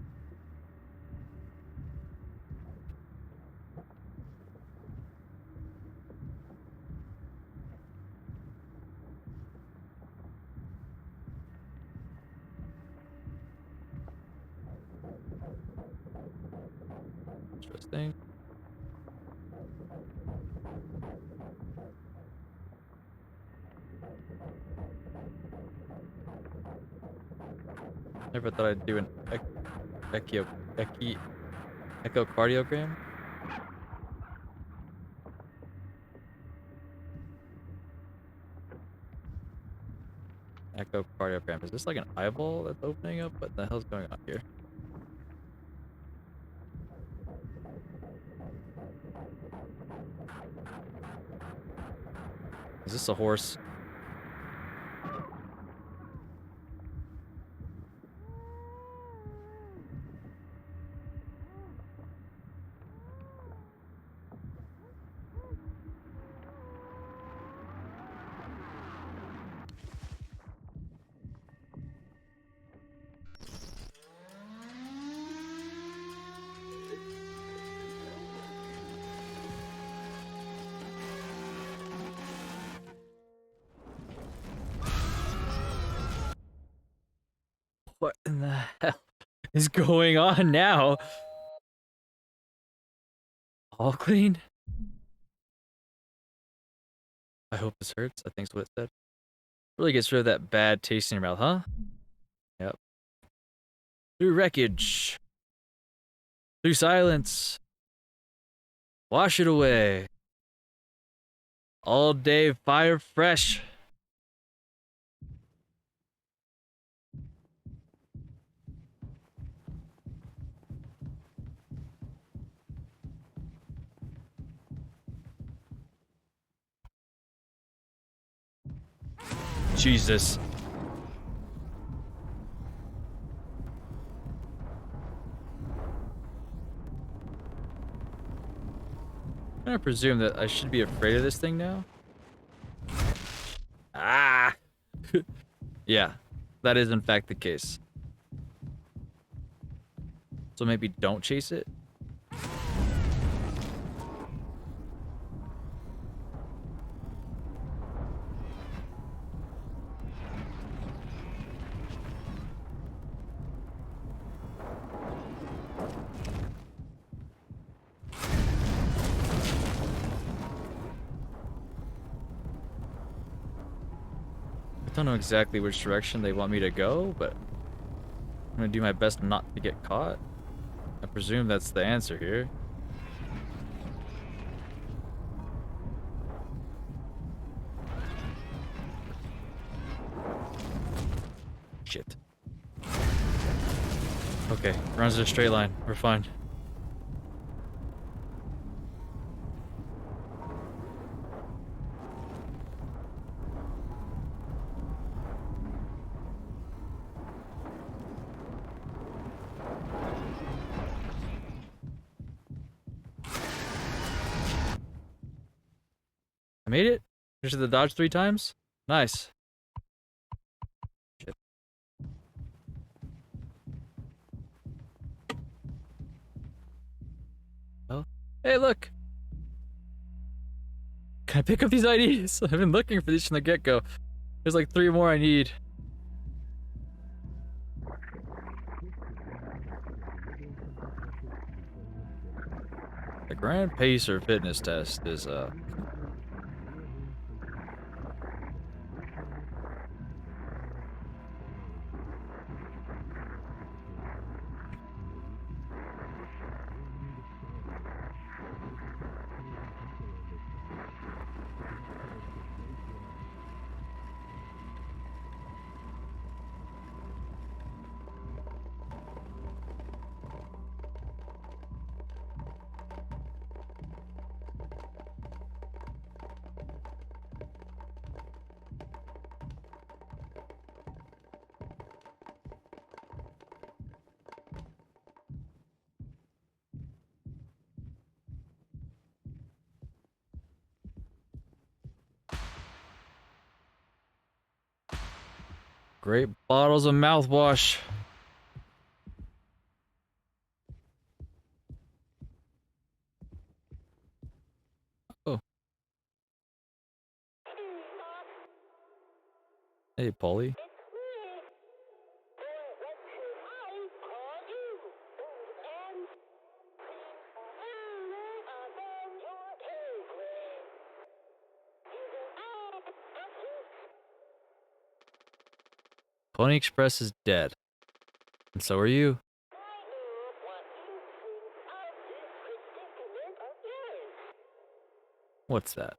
Interesting. Never thought I'd do an echocardiogram. Echocardiogram. Is this like an eyeball that's opening up? What the hell's going on here? Is this a horse? is going on now? All clean? I hope this hurts. I think that's what it said. Really gets rid of that bad taste in your mouth, huh? Yep. Through wreckage. Through silence. Wash it away. All day fire fresh. Jesus. I'm gonna presume that I should be afraid of this thing now. Ah! Yeah, that is in fact the case. So maybe don't chase it? I don't know exactly which direction they want me to go, but I'm gonna do my best not to get caught. I presume that's the answer here. Shit. Okay, runs in a straight line. We're fine. I made it? Finished the dodge 3 times? Nice. Shit. Oh. Hey, look! Can I pick up these IDs? I've been looking for these from the get-go. There's like 3 more I need. The Grand Pacer fitness test is, great bottles of mouthwash. Oh. Hey, Polly. Pony Express is dead. And so are you. What's that?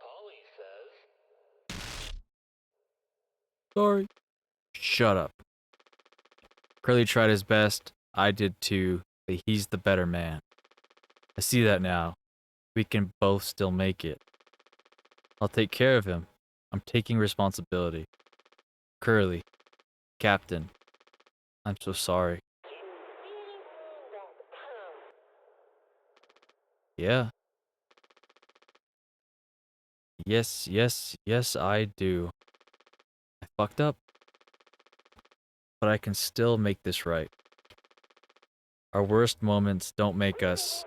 Polly says, Sorry. Shut up. Curly tried his best. I did too. But he's the better man. I see that now. We can both still make it. I'll take care of him. I'm taking responsibility. Curly. Captain. I'm so sorry. Yeah. Yes, I do. I fucked up. But I can still make this right. Our worst moments don't make us.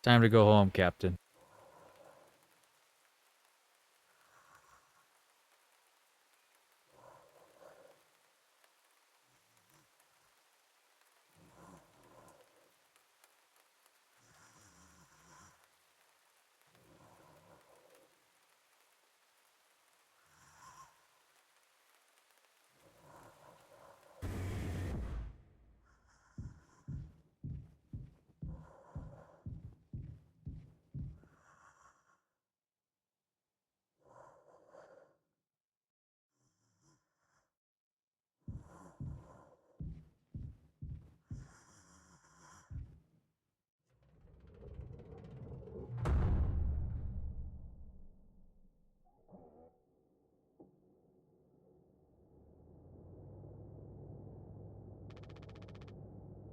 Time to go home, Captain.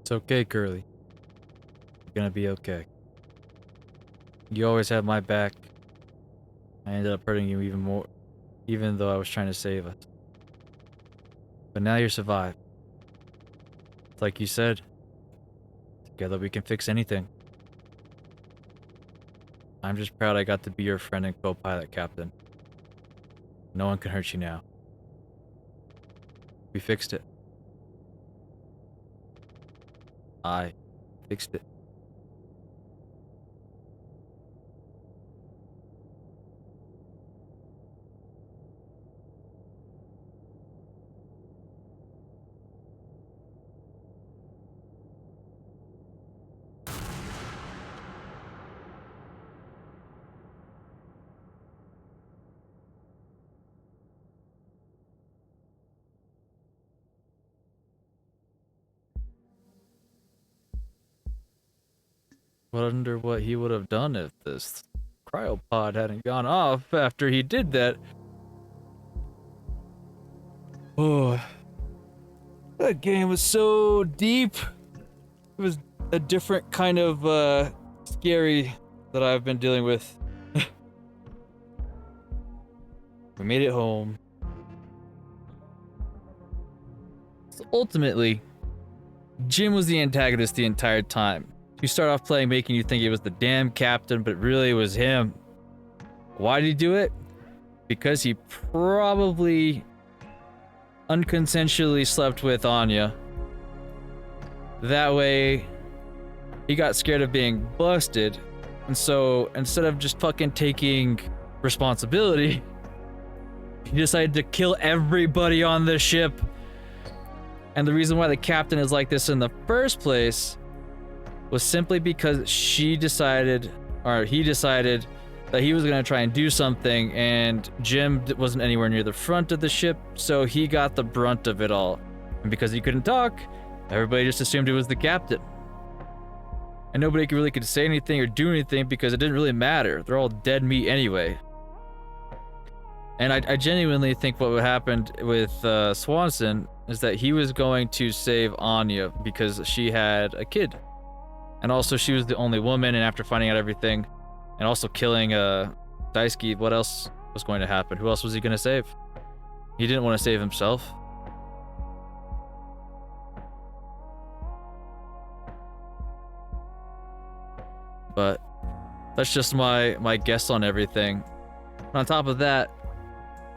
It's okay, Curly. You're gonna be okay. You always had my back. I ended up hurting you even more, even though I was trying to save us. But now you're survived. Like you said, together we can fix anything. I'm just proud I got to be your friend and co-pilot, Captain. No one can hurt you now. We fixed it. I fixed it. Wonder what he would have done if this cryopod hadn't gone off after he did that. Oh, that game was so deep. It was a different kind of scary that I've been dealing with. We made it home. So ultimately, Jim was the antagonist the entire time. You start off playing making you think it was the damn captain, but really it was him. Why did he do it? Because he probably unconsensually slept with Anya. That way, he got scared of being busted, and so instead of just fucking taking responsibility, he decided to kill everybody on the ship. And the reason why the captain is like this in the first place was simply because he decided that he was going to try and do something, and Jim wasn't anywhere near the front of the ship, so he got the brunt of it all. And because he couldn't talk, everybody just assumed it was the captain. And nobody really could say anything or do anything because it didn't really matter. They're all dead meat anyway. And I genuinely think what happened with Swanson is that he was going to save Anya because she had a kid. And also she was the only woman, and after finding out everything, and also killing Daisuke, what else was going to happen? Who else was he going to save? He didn't want to save himself. But that's just my guess on everything. And on top of that,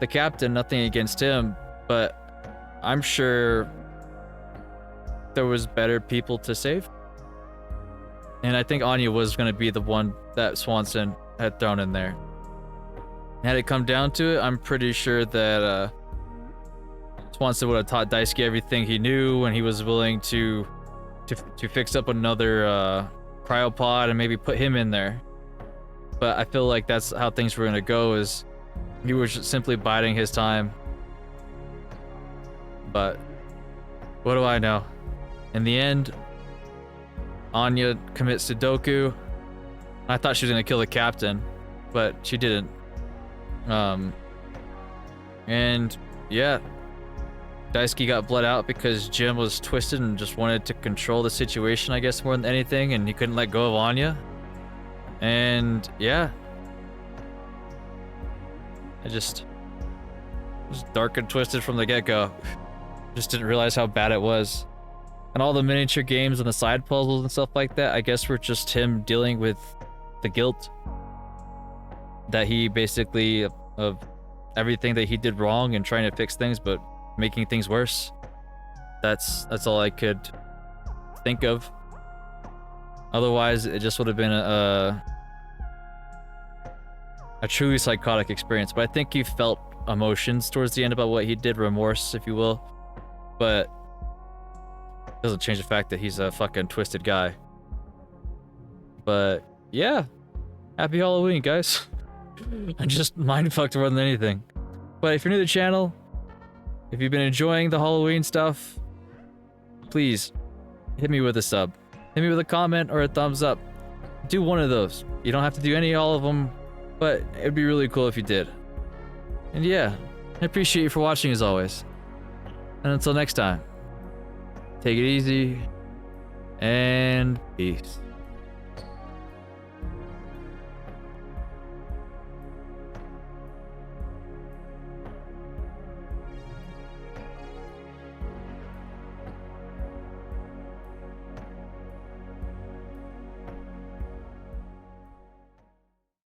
the captain, nothing against him, but I'm sure there was better people to save. And I think Anya was going to be the one that Swanson had thrown in there. Had it come down to it, I'm pretty sure that Swanson would have taught Daisuke everything he knew, and he was willing to fix up another cryopod and maybe put him in there. But I feel like that's how things were going to go, is he was just simply biding his time. But what do I know? In the end, Anya commits Sudoku. I thought she was gonna kill the captain, but she didn't. And yeah, Daisuke got bled out because Jim was twisted and just wanted to control the situation, I guess, more than anything, and he couldn't let go of Anya. And yeah, it was dark and twisted from the get-go. Just didn't realize how bad it was. And all the miniature games and the side puzzles and stuff like that, I guess were just him dealing with the guilt that he basically of everything that he did wrong and trying to fix things but making things worse. That's all I could think of. Otherwise, it just would have been a truly psychotic experience. But I think he felt emotions towards the end about what he did, remorse, if you will. But it doesn't change the fact that he's a fucking twisted guy. But yeah, happy Halloween, guys. I'm just mind fucked more than anything. But if you're new to the channel, if you've been enjoying the Halloween stuff, please hit me with a sub. Hit me with a comment or a thumbs up. Do one of those. You don't have to do all of them, but it'd be really cool if you did. And yeah, I appreciate you for watching as always. And until next time, take it easy and peace.